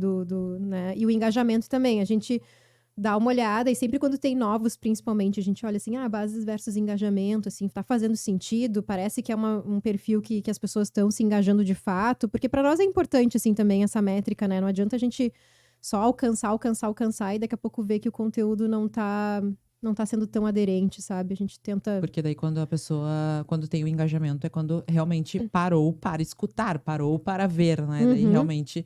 né? E o engajamento também. A gente dá uma olhada e sempre quando tem novos, principalmente, a gente olha assim, bases versus engajamento, assim, tá fazendo sentido? Parece que é um perfil que as pessoas estão se engajando de fato. Porque para nós é importante, assim, também essa métrica, né? Não adianta a gente só alcançar e daqui a pouco ver que o conteúdo não tá sendo tão aderente, sabe? A gente tenta... Porque daí quando tem o engajamento, é quando realmente parou para escutar, parou para ver, né? Daí realmente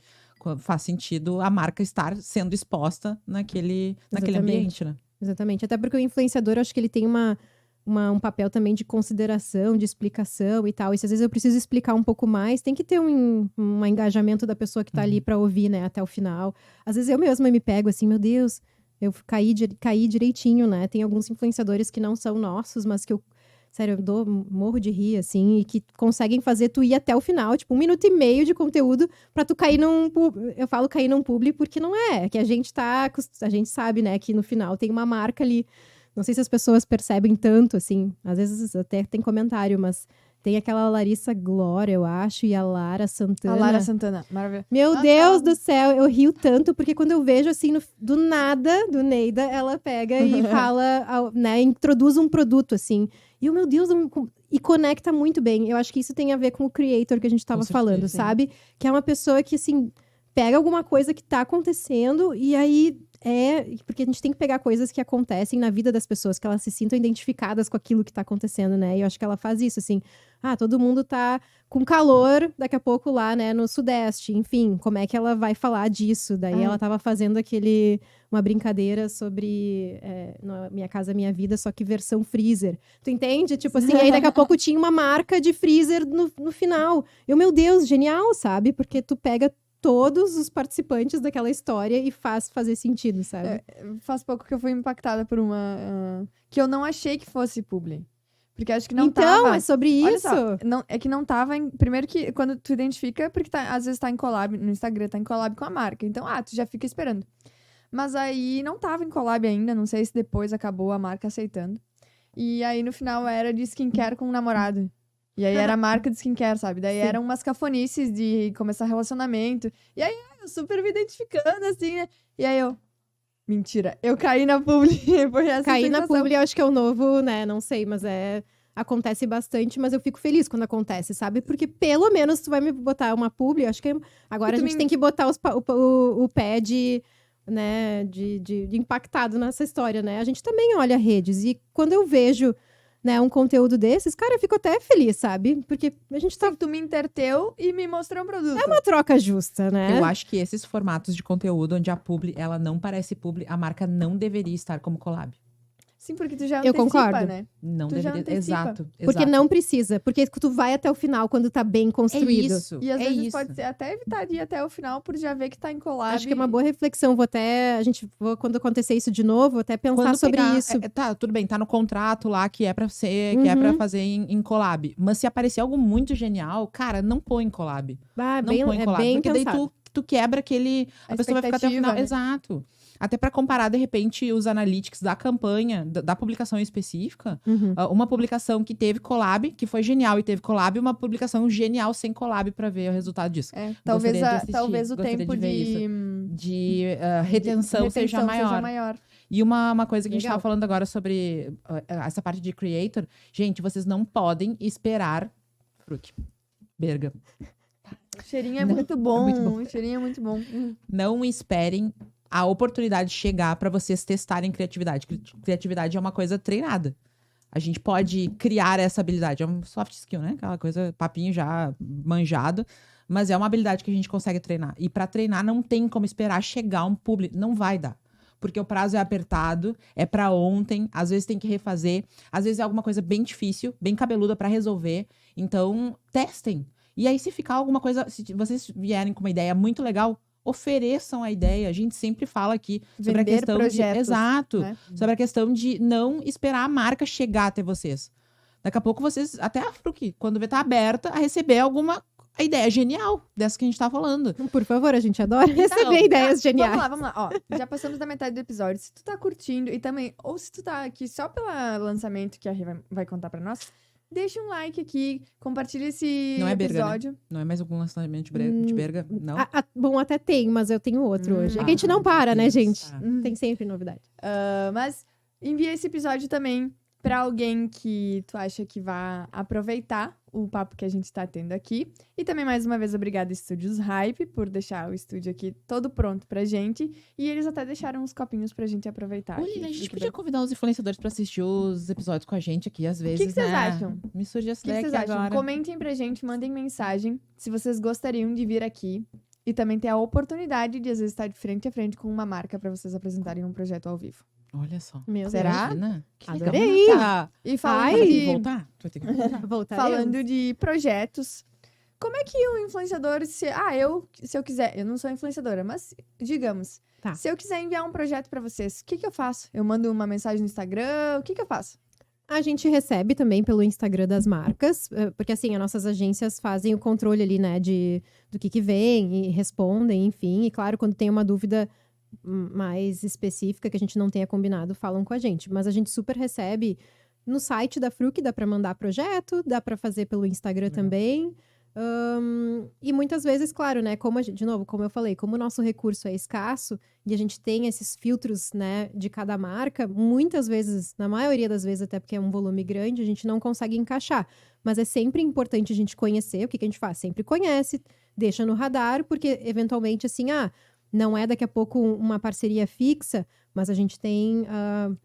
faz sentido a marca estar sendo exposta naquele ambiente, né? Exatamente. Até porque o influenciador, eu acho que ele tem um papel também de consideração, de explicação e tal. E se às vezes eu preciso explicar um pouco mais, tem que ter um engajamento da pessoa que tá ali pra ouvir, né? Até o final. Às vezes eu mesma me pego assim, meu Deus, eu caí direitinho, né? Tem alguns influenciadores que não são nossos, mas que eu, sério, eu morro de rir, assim, e que conseguem fazer tu ir até o final, tipo, 1 minuto e meio de conteúdo pra tu cair eu falo cair num publi porque não é que a gente sabe, né, que no final tem uma marca ali. Não sei se as pessoas percebem tanto, assim, às vezes até tem comentário, mas tem aquela Larissa Glória, eu acho, e a Lara Santana. A Lara Santana, maravilhosa. Meu Deus do céu, eu rio tanto, porque quando eu vejo, assim, do nada, do Neida, ela pega e fala, né, introduz um produto, assim. E, meu Deus, e conecta muito bem. Eu acho que isso tem a ver com o creator que a gente tava falando, sabe? Que é uma pessoa que, assim, pega alguma coisa que tá acontecendo e aí porque a gente tem que pegar coisas que acontecem na vida das pessoas, que elas se sintam identificadas com aquilo que tá acontecendo, né? E eu acho que ela faz isso, assim. Todo mundo tá com calor daqui a pouco lá, né, no Sudeste. Enfim, como é que ela vai falar disso? Daí ela tava fazendo uma brincadeira sobre Minha Casa Minha Vida, só que versão freezer. Tu entende? Tipo assim, aí daqui a pouco tinha uma marca de freezer no final. Meu Deus, genial, sabe? Porque tu pega todos os participantes daquela história e faz fazer sentido, sabe? Faz pouco que eu fui impactada por uma... que eu não achei que fosse publi. Porque acho que não tava. Então, é sobre isso. Olha só, é que não tava... Primeiro que quando tu identifica, porque às vezes tá em collab, no Instagram tá em collab com a marca. Então, tu já fica esperando. Mas aí não tava em collab ainda, não sei se depois acabou a marca aceitando. E aí no final era de skincare com um namorado. E aí era a marca de skincare, sabe? Daí eram umas cafonices de começar relacionamento. E aí eu super me identificando, assim, né? E aí eu... Mentira, eu caí na publi. Foi essa Cair na sensação. publi, eu acho que é o novo, né? Não sei, mas acontece bastante, mas eu fico feliz quando acontece, sabe? Porque pelo menos tu vai me botar uma publi, eu acho que agora a gente tem que botar o pé de impactado nessa história, né? A gente também olha redes e quando eu vejo, né, um conteúdo desses, cara, eu fico até feliz, sabe? Porque a gente tá... Tu me interteu e me mostrou um produto. É uma troca justa, né? Eu acho que esses formatos de conteúdo onde a publi, ela não parece publi, a marca não deveria estar como collab. Sim, porque tu já Eu antecipa, concordo. né? Não Tu já deveria. antecipa. Exato. Porque não precisa. Porque tu vai até o final quando tá bem construído. É isso. E às é vezes isso. pode ser até evitar de ir até o final por já ver que tá em collab. Acho que é uma boa reflexão. Quando acontecer isso de novo, vou até pensar Quando sobre pegar, isso. Tá, tudo bem, tá no contrato lá que é pra ser, que é pra fazer em collab. Mas se aparecer algo muito genial, cara, não põe em collab. Não põe em collab. bem Porque daí pensado. tu quebra aquele. A pessoa vai ficar até o final. expectativa, né? Exato. Até pra comparar, de repente, os analytics da campanha, da publicação específica. Uma publicação que teve collab, que foi genial e teve collab, e uma publicação genial sem collab pra ver o resultado disso. Talvez, Gostaria de assistir, talvez o gostaria tempo de ver retenção seja maior. E uma coisa que a gente Legal. tava falando agora sobre essa parte de creator. Gente, vocês não podem esperar... Fruc. Berga. O cheirinho é Não, muito bom. muito bom. O cheirinho é muito bom. Não esperem a oportunidade chegar pra vocês testarem criatividade. Criatividade é uma coisa treinada. A gente pode criar essa habilidade. É um soft skill, né? Aquela coisa, papinho já manjado. Mas é uma habilidade que a gente consegue treinar. E pra treinar não tem como esperar chegar um público. Não vai dar. Porque o prazo é apertado, é pra ontem, às vezes tem que refazer, às vezes é alguma coisa bem difícil, bem cabeluda pra resolver. Então, testem. E aí, se ficar alguma coisa, se vocês vierem com uma ideia muito legal, ofereçam a ideia. A gente sempre fala aqui sobre a Vender questão projetos, de... Exato. né? Sobre a questão de não esperar a marca chegar até vocês. Daqui a pouco vocês, até a Fruc, quando vê, tá aberta a receber alguma ideia genial dessa que a gente tá falando. Por favor, a gente adora receber ideias geniais. Vamos lá. Ó, já passamos da metade do episódio. Se tu tá curtindo e também, ou se tu tá aqui só pelo lançamento que a Rê vai contar pra nós, deixa um like aqui, compartilha esse Não é berga, episódio. Não é mais algum lançamento de berga? Não? Bom, até tem, mas eu tenho outro hoje. É que a gente não para, né, gente? Tá. Tem sempre novidade. Mas envia esse episódio também pra alguém que tu acha que vai aproveitar o papo que a gente tá tendo aqui. E também, mais uma vez, obrigada, Estúdios Hype, por deixar o estúdio aqui todo pronto pra gente. E eles até deixaram uns copinhos pra gente aproveitar. Olha, aqui. a gente Fique podia convidar os influenciadores pra assistir os episódios com a gente aqui, às vezes, que vocês né? acham? Me surgiu essa O que ideia vocês aqui acham? agora. Comentem pra gente, mandem mensagem se vocês gostariam de vir aqui e também ter a oportunidade de, às vezes, estar de frente a frente com uma marca pra vocês apresentarem um projeto ao vivo. Olha só. Meu Será? Imagina. Que legal. Adorei. Tá. E falando Vai ter que de... voltar? Tu vai ter que voltar. Deus. Voltaremos. Falando de projetos, como é que o influenciador, se eu quiser, eu não sou influenciadora, mas digamos, Tá. se eu quiser enviar um projeto pra vocês, o que que eu faço? Eu mando uma mensagem no Instagram, o que que eu faço? A gente recebe também pelo Instagram das marcas, porque assim, as nossas agências fazem o controle ali, né, do que vem e respondem, enfim. E claro, quando tem uma dúvida mais específica que a gente não tenha combinado, falam com a gente. Mas a gente super recebe no site da Fruc, dá para mandar projeto, dá para fazer pelo Instagram Legal. também. E muitas vezes, claro, né, de novo, como eu falei, como o nosso recurso é escasso e a gente tem esses filtros, né, de cada marca, muitas vezes, na maioria das vezes, até porque é um volume grande, a gente não consegue encaixar. Mas é sempre importante a gente conhecer. O que a gente faz? Sempre conhece, deixa no radar, porque eventualmente, assim, não é daqui a pouco uma parceria fixa, mas a gente tem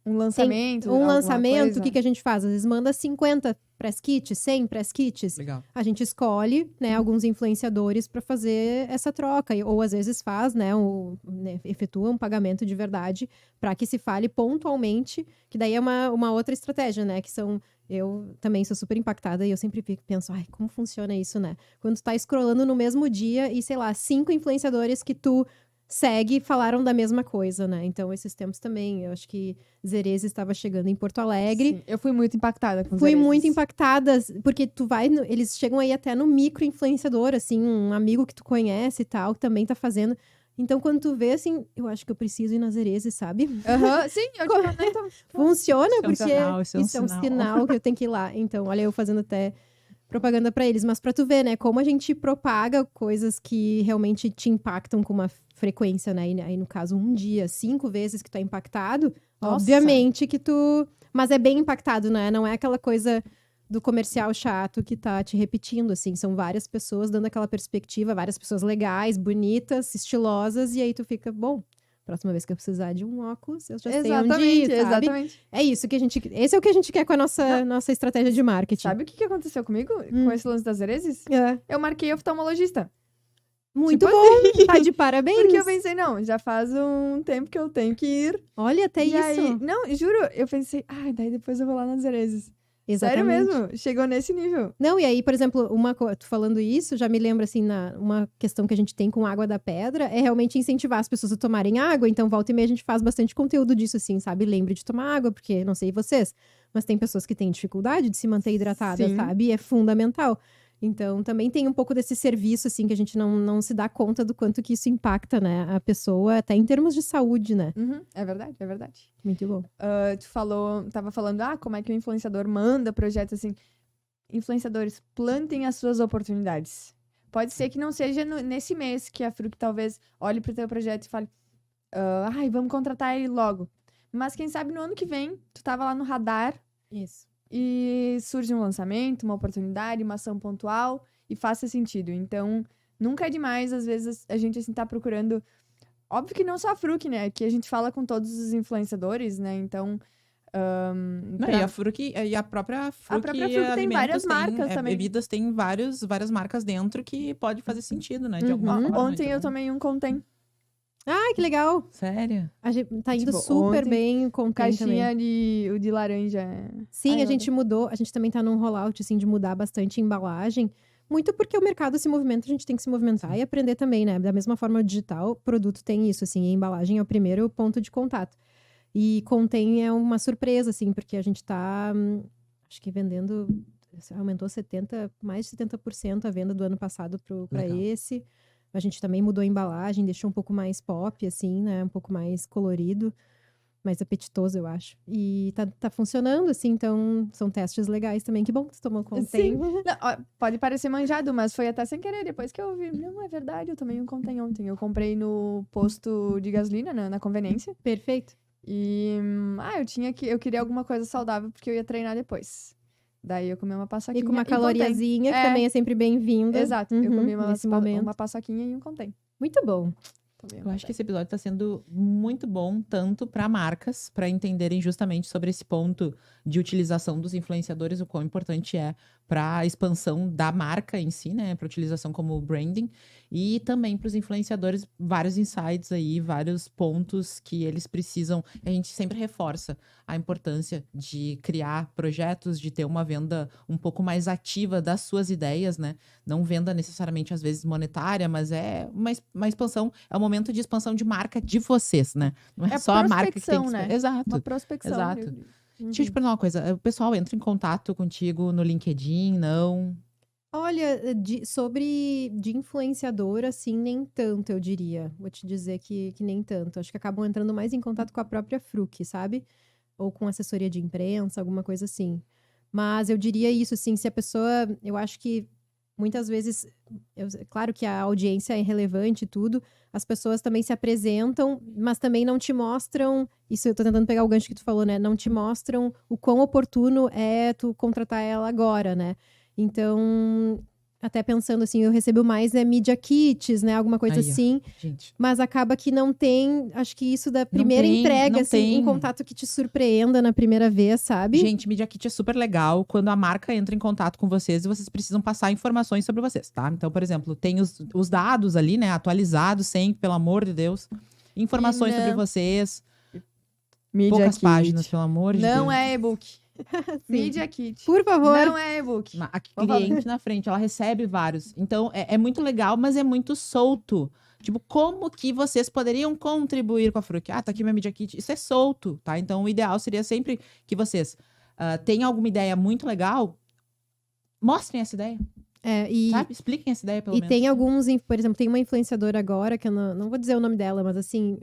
Um lançamento? um alguma lançamento. coisa? O que a gente faz? Às vezes manda 50 press kits, 100 press kits. Legal. A gente escolhe, né, alguns influenciadores para fazer essa troca. Ou às vezes faz, né, efetua um pagamento de verdade para que se fale pontualmente, que daí é uma outra estratégia, né, que são... Eu também sou super impactada e eu sempre penso, ai, como funciona isso, né? Quando tu tá scrollando no mesmo dia e, sei lá, 5 influenciadores que tu segue falaram da mesma coisa, né? Então, esses tempos também, eu acho que Zereza estava chegando em Porto Alegre. Sim, eu fui muito impactada com os Fui Zerezes. muito impactada, porque tu vai, eles chegam aí até no micro-influenciador, assim, um amigo que tu conhece e tal, que também tá fazendo. Então, quando tu vê, assim, eu acho que eu preciso ir na Zereza, sabe? Aham, sim, eu te mandei, então... Funciona, Isso é um porque sinal, isso é um isso é um sinal. sinal que eu tenho que ir lá. Então, olha, eu fazendo até propaganda pra eles. Mas pra tu ver, né, como a gente propaga coisas que realmente te impactam com uma frequência, né? E aí, no caso, um dia, 5 vezes que tu é impactado, Nossa. obviamente que tu... Mas é bem impactado, né? Não é aquela coisa do comercial chato que tá te repetindo, assim. São várias pessoas dando aquela perspectiva, várias pessoas legais, bonitas, estilosas, e aí tu fica, bom, próxima vez que eu precisar de um óculos, eu já sei onde ir, sabe? Exatamente. É isso que a gente... Esse é o que a gente quer com a nossa estratégia de marketing. Sabe o que aconteceu comigo com esse lance das Zerezes? É. Eu marquei oftalmologista. Muito Tipo bom! Tá de parabéns! Porque eu pensei, não, já faz um tempo que eu tenho que ir. Olha, até E isso. aí, não, juro, eu pensei, daí depois eu vou lá nas Zerezes. Exatamente. Sério mesmo, chegou nesse nível. Não, e aí, por exemplo, tu falando isso, já me lembra, assim, uma questão que a gente tem com água da pedra, é realmente incentivar as pessoas a tomarem água, então volta e meia a gente faz bastante conteúdo disso, assim, sabe? Lembre de tomar água, porque, não sei vocês, mas tem pessoas que têm dificuldade de se manter hidratada, Sim. sabe? E é fundamental. Então, também tem um pouco desse serviço, assim, que a gente não se dá conta do quanto que isso impacta, né? A pessoa, até em termos de saúde, né? Uhum, é verdade, é verdade. Muito bom. Tava falando, como é que o influenciador manda projetos assim. Influenciadores, plantem as suas oportunidades. Pode ser que não seja nesse mês que a Fruc talvez olhe pro teu projeto e fale, vamos contratar ele logo. Mas quem sabe no ano que vem, tu tava lá no radar Isso. e surge um lançamento, uma oportunidade, uma ação pontual e faça sentido. Então, nunca é demais, às vezes, a gente, assim, tá procurando... Óbvio que não só a Fruc, né? Que a gente fala com todos os influenciadores, né? Então, Não, e a própria Fruc própria Fruc tem várias marcas também. Bebidas tem várias marcas dentro que pode fazer sentido, né? De alguma Uhum. forma. Ontem eu então. tomei um Contém. Ai, que legal. Sério? A gente tá indo Tipo, super ontem, bem com Caixinha o de laranja. Sim, Ai, a gente mudou, a gente também tá num rollout, assim, de mudar bastante a embalagem. Muito porque o mercado se movimenta, a gente tem que se movimentar e aprender também, né? Da mesma forma, o digital, o produto tem isso, assim, a embalagem é o primeiro ponto de contato. E Contém é uma surpresa, assim, porque a gente tá, acho que vendendo, aumentou mais de 70% a venda do ano passado pra Legal. esse. A gente também mudou a embalagem, deixou um pouco mais pop, assim, né? Um pouco mais colorido, mais apetitoso, eu acho. E tá funcionando, assim, então são testes legais também. Que bom que você tomou Contém. Sim. Não, ó, pode parecer manjado, mas foi até sem querer. Depois que eu vi, não, é verdade, eu tomei um Contém ontem. Eu comprei no posto de gasolina, na conveniência. Perfeito. E, eu queria alguma coisa saudável, porque eu ia treinar depois. Daí eu comi uma paçoquinha E com uma Contém. caloriazinha, que também é sempre bem-vinda. Exato, eu comi nesse momento. uma paçoquinha e um Contém. Muito bom. Tomei um Eu acho que Contém. esse episódio está sendo muito bom, tanto para marcas, para entenderem justamente sobre esse ponto de utilização dos influenciadores, o quão importante é para a expansão da marca em si, né? Para utilização como branding. E também para os influenciadores, vários insights aí, vários pontos que eles precisam. A gente sempre reforça a importância de criar projetos, de ter uma venda um pouco mais ativa das suas ideias, né? Não venda necessariamente, às vezes, monetária, mas é uma expansão, é um momento de expansão de marca de vocês, né? Não é, É só a marca que tem que prospecção, né? Exato. Uma prospecção. Exato. Deixa eu te perguntar uma coisa. O pessoal entra em contato contigo no LinkedIn, não? Olha, de influenciadora, assim, nem tanto, eu diria. Vou te dizer que nem tanto. Acho que acabam entrando mais em contato com a própria Fruc, sabe? Ou com assessoria de imprensa, alguma coisa assim. Mas eu diria isso, assim, se a pessoa... Eu acho que muitas vezes... claro que a audiência é relevante e tudo. As pessoas também se apresentam, mas também não te mostram... Isso eu tô tentando pegar o gancho que tu falou, né? Não te mostram o quão oportuno é tu contratar ela agora, né? Então, até pensando assim, eu recebo mais Media Kits, né? Alguma coisa Aí, ó, assim. gente. Mas acaba que não tem, acho que isso da primeira tem, entrega, não assim, tem. um contato que te surpreenda na primeira vez, sabe? Gente, Media Kit é super legal quando a marca entra em contato com vocês e vocês precisam passar informações sobre vocês, tá? Então, por exemplo, tem os dados ali, né? Atualizados sempre, pelo amor de Deus. Informações sobre vocês. Media Poucas Kit. páginas, pelo amor de Deus. Não é e-book. Sim. Media Kit. Por favor. Não é e-book. A cliente na frente, ela recebe vários. Então, é muito legal, mas é muito solto. Tipo, como que vocês poderiam contribuir com a Fruc? Ah, tá aqui minha Media Kit. Isso é solto, tá? Então, o ideal seria sempre que vocês tenham alguma ideia muito legal, mostrem essa ideia, sabe? Expliquem essa ideia, pelo menos. tem alguns, por exemplo, tem uma influenciadora agora, que eu não vou dizer o nome dela, mas assim...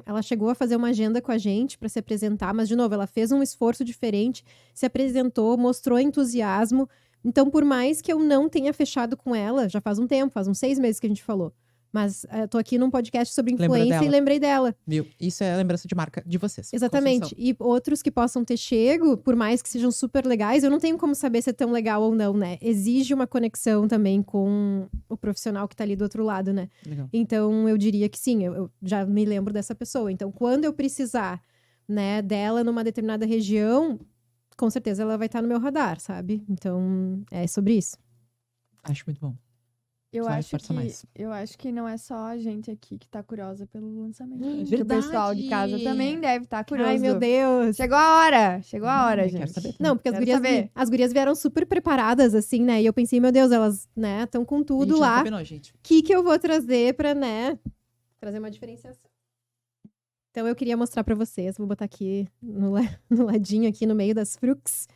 ela chegou a fazer uma agenda com a gente para se apresentar, mas de novo, ela fez um esforço diferente, se apresentou, mostrou entusiasmo. Então, por mais que eu não tenha fechado com ela, já faz um tempo, faz uns 6 meses que a gente falou. Mas tô aqui num podcast sobre influência e lembrei dela. Viu? Isso é a lembrança de marca de vocês. Exatamente. E outros que possam ter chego, por mais que sejam super legais, eu não tenho como saber se é tão legal ou não, né? Exige uma conexão também com o profissional que tá ali do outro lado, né? Legal. Então, eu diria que sim, eu já me lembro dessa pessoa. Então, quando eu precisar, né, dela numa determinada região, com certeza ela vai estar no meu radar, sabe? Então, é sobre isso. Acho muito bom. Eu Só acho, reforça mais. eu acho que não é só a gente aqui que tá curiosa pelo lançamento. Acho que o Verdade! pessoal de casa também deve estar curioso. Ai, meu Deus! Chegou a hora! Chegou a hora, Quero gente. saber. Não, porque Quero saber. as gurias vieram super preparadas, assim, né? E eu pensei, meu Deus, elas, né, estão com A gente tudo não lá. combinou, gente. O que eu vou trazer pra, né, trazer uma diferenciação. Então, eu queria mostrar pra vocês, vou botar aqui no ladinho, aqui no meio das Frucs,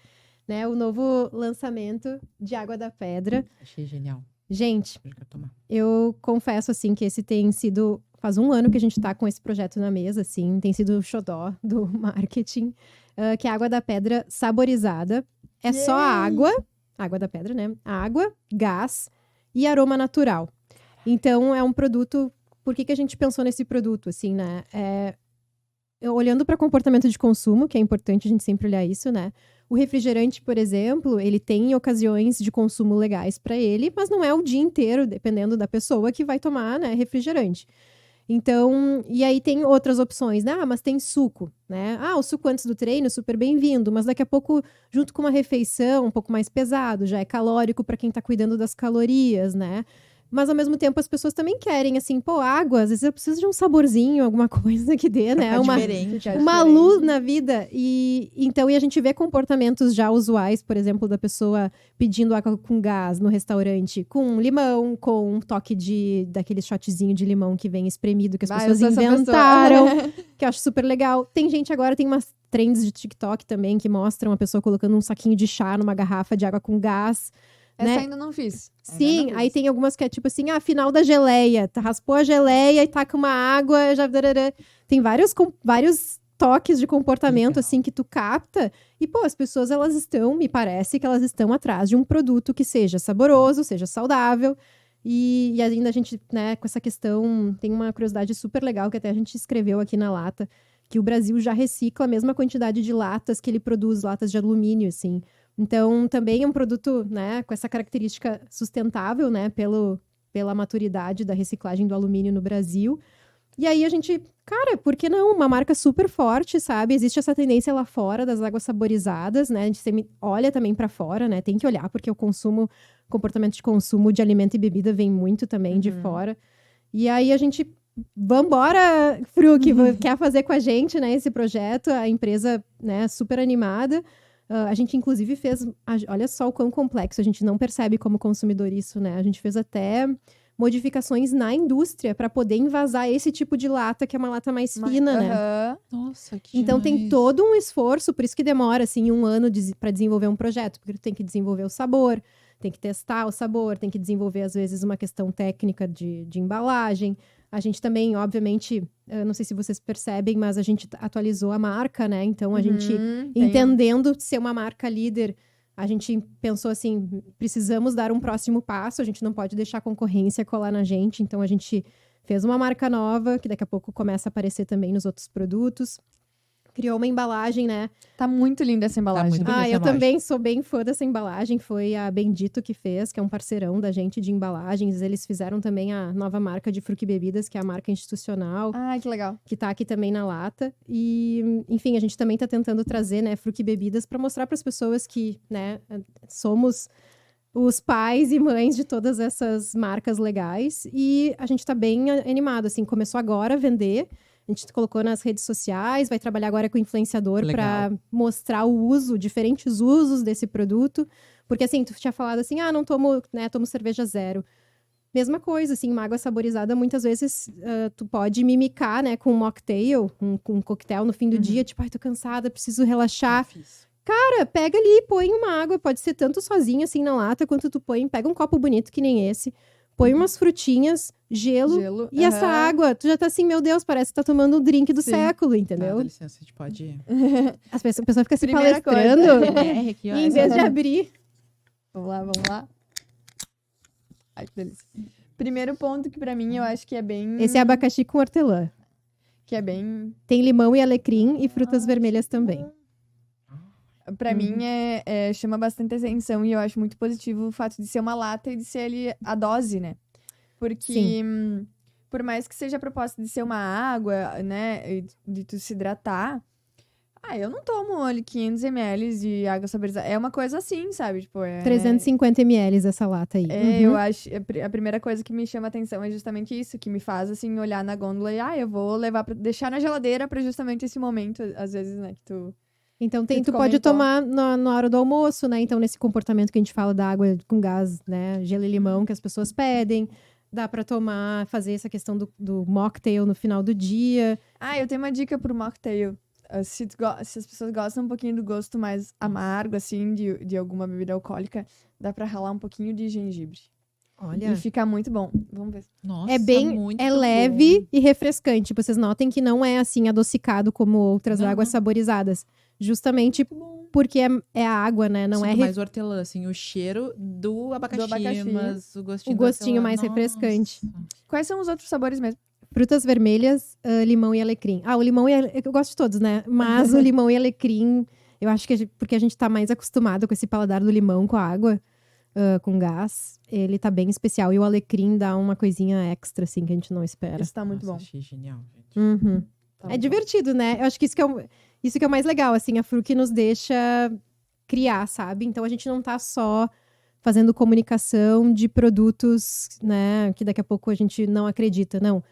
né, o novo lançamento de Água da Pedra. Achei genial. Gente, Eu quero tomar. eu confesso, assim, que esse tem sido... Faz um ano que a gente tá com esse projeto na mesa, assim, tem sido o xodó do marketing, que é a Água da Pedra saborizada. É só água da pedra, né? Água, gás e aroma natural. Então, é um produto... Por que a gente pensou nesse produto, assim, né? Olhando para comportamento de consumo, que é importante a gente sempre olhar isso, né? O refrigerante, por exemplo, ele tem ocasiões de consumo legais para ele, mas não é o dia inteiro, dependendo da pessoa que vai tomar, né, refrigerante. Então, e aí tem outras opções, né? Mas tem suco, né? O suco antes do treino, super bem-vindo, mas daqui a pouco, junto com uma refeição um pouco mais pesado, já é calórico para quem tá cuidando das calorias, né? Mas, ao mesmo tempo, as pessoas também querem, assim, água, às vezes eu preciso de um saborzinho, alguma coisa que dê, né? Diferente. Uma luz na vida. Então, a gente vê comportamentos já usuais, por exemplo, da pessoa pedindo água com gás no restaurante, com limão, com um toque daquele shotzinho de limão que vem espremido, que as pessoas inventaram, que eu acho super legal. Tem gente agora, tem umas trends de TikTok também, que mostram a pessoa colocando um saquinho de chá numa garrafa de água com gás. Essa né? ainda não fiz. Sim, aí tem algumas que é tipo assim, final da geleia. Raspou a geleia e taca uma água, já... Tem vários toques de comportamento, assim, que tu capta. E, as pessoas, me parece que elas estão atrás de um produto que seja saboroso, seja saudável. E ainda a gente, né, com essa questão, tem uma curiosidade super legal que até a gente escreveu aqui na lata, que o Brasil já recicla a mesma quantidade de latas que ele produz, latas de alumínio, assim. Então, também é um produto, né, com essa característica sustentável, né, pela maturidade da reciclagem do alumínio no Brasil. E aí a gente, cara, por que não? Uma marca super forte, sabe? Existe essa tendência lá fora das águas saborizadas, né? A gente olha também para fora, né? Tem que olhar, porque o comportamento de consumo de alimento e bebida vem muito também de fora. E aí a gente, vambora, Fru, que quer fazer com a gente, né, esse projeto, a empresa, né, super animada. A gente, inclusive, fez... Olha só o quão complexo, a gente não percebe como consumidor isso, né? A gente fez até modificações na indústria para poder envasar esse tipo de lata, que é uma lata mais fina, né? Nossa, que Então, demais. tem todo um esforço, por isso que demora, assim, 1 ano para desenvolver um projeto, porque tu tem que desenvolver o sabor, tem que testar o sabor, tem que desenvolver, às vezes, uma questão técnica de embalagem. A gente também, obviamente, não sei se vocês percebem, mas a gente atualizou a marca, né? Então, a gente, entendendo ser uma marca líder, a gente pensou assim, precisamos dar um próximo passo, a gente não pode deixar a concorrência colar na gente. Então, a gente fez uma marca nova, que daqui a pouco começa a aparecer também nos outros produtos. Criou uma embalagem, né? Tá muito linda essa embalagem. muito bonita essa Eu embalagem. também sou bem fã dessa embalagem. Foi a Bendito que fez, que é um parceirão da gente de embalagens. Eles fizeram também a nova marca de Fruc Bebidas, que é a marca institucional, Que legal. que tá aqui também na lata. E, enfim, a gente também tá tentando trazer, né, Fruc Bebidas para mostrar para as pessoas que, né, somos os pais e mães de todas essas marcas legais. E a gente tá bem animado, assim, começou agora a vender. A gente colocou nas redes sociais, vai trabalhar agora com o influenciador para mostrar diferentes usos desse produto. Porque, assim, tu tinha falado assim, não tomo, né, tomo cerveja zero. Mesma coisa, assim, uma água saborizada, muitas vezes tu pode mimicar, né, com um mocktail, com um coquetel no fim do dia, tipo, tô cansada, preciso relaxar. Cara, pega ali e põe uma água, pode ser tanto sozinha, assim, na lata, quanto tu pega um copo bonito que nem esse, põe umas frutinhas, gelo e essa água, tu já tá assim, meu Deus, parece que tá tomando o drink do século, entendeu? Dá licença, a gente pode ir. A pessoa fica se Primeira palestrando Aqui, ó, em vez de abrir. Vamos lá. Ai, que delícia. Primeiro ponto que pra mim eu acho que é bem... Esse é abacaxi com hortelã. Que é bem... Tem limão e alecrim e frutas vermelhas também. Pra mim, chama bastante atenção e eu acho muito positivo o fato de ser uma lata e de ser ali a dose, né? Porque, por mais que seja a proposta de ser uma água, né, e de tu se hidratar, eu não tomo ali 500 ml de água saborizada. É uma coisa assim, sabe? Tipo, 350 ml essa lata aí. Eu acho... A primeira coisa que me chama atenção é justamente isso, que me faz, assim, olhar na gôndola e, eu vou levar pra deixar na geladeira pra justamente esse momento, às vezes, né, que tu... Então, que tu pode tomar na hora do almoço, né? Então, nesse comportamento que a gente fala da água com gás, né? Gelo e limão que as pessoas pedem. Dá pra tomar, fazer essa questão do mocktail no final do dia. Eu tenho uma dica pro mocktail. Se as pessoas gostam um pouquinho do gosto mais amargo, assim, de alguma bebida alcoólica, dá pra ralar um pouquinho de gengibre. Olha. E fica muito bom. Vamos ver. Nossa, É leve e refrescante. Vocês notem que não é, assim, adocicado como outras águas saborizadas. Justamente porque é a água, né? Não Sinto é mais hortelã, assim, o cheiro do abacaxi, mas o gostinho da mais hortelã, refrescante. nossa. Quais são os outros sabores mesmo? Frutas vermelhas, limão e alecrim. O limão eu gosto de todos, né? Mas o limão e alecrim, eu acho que porque a gente tá mais acostumado com esse paladar do limão com a água. com gás, ele tá bem especial. E o alecrim dá uma coisinha extra, assim, que a gente não espera. Isso tá muito Nossa, bom. achei genial, gente. Uhum. Tá É muito divertido, né? Eu acho que isso que é o mais legal, assim, a Fruc nos deixa criar, sabe? Então a gente não tá só fazendo comunicação de produtos, né, que daqui a pouco a gente não acredita, não.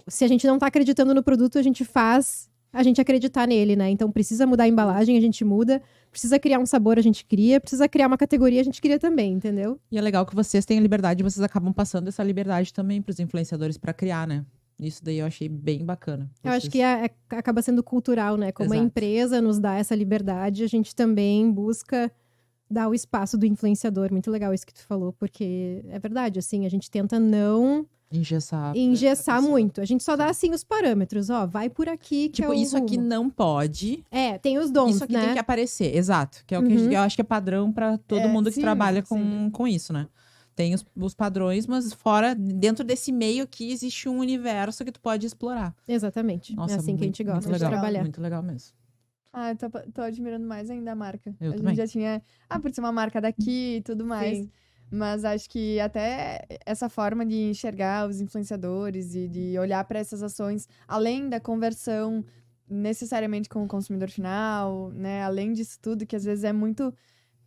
Se a gente não tá acreditando no produto, a gente faz a gente acreditar nele, né? Então precisa mudar a embalagem, a gente muda, precisa criar um sabor, a gente cria, precisa criar uma categoria, a gente cria também, entendeu? E é legal que vocês têm a liberdade, vocês acabam passando essa liberdade também pros influenciadores pra criar, né? Isso daí eu achei bem bacana. Eu acho que acaba sendo cultural, né? Como a Exato. empresa nos dá essa liberdade, a gente também busca dar o espaço do influenciador. Muito legal isso que tu falou, porque é verdade, assim, a gente tenta não engessar engessar muito. A gente só dá, assim, os parâmetros, ó, vai por aqui que Tipo, é o isso aqui rumo. não pode. Tem os dons, Isso aqui né? tem que aparecer, exato. Que é o que Uhum. eu acho que é padrão pra todo mundo que sim, trabalha sim. com isso, né? Tem os padrões, mas dentro desse meio aqui, existe um universo que tu pode explorar. Exatamente. Nossa, é assim que a gente gosta muito de legal, trabalhar. muito legal mesmo. Ah, eu tô admirando mais ainda a marca. Eu a também. gente já tinha... por ser uma marca daqui e tudo mais. Sim. Mas acho que até essa forma de enxergar os influenciadores e de olhar para essas ações, além da conversão necessariamente com o consumidor final, né? Além disso tudo, que às vezes é muito...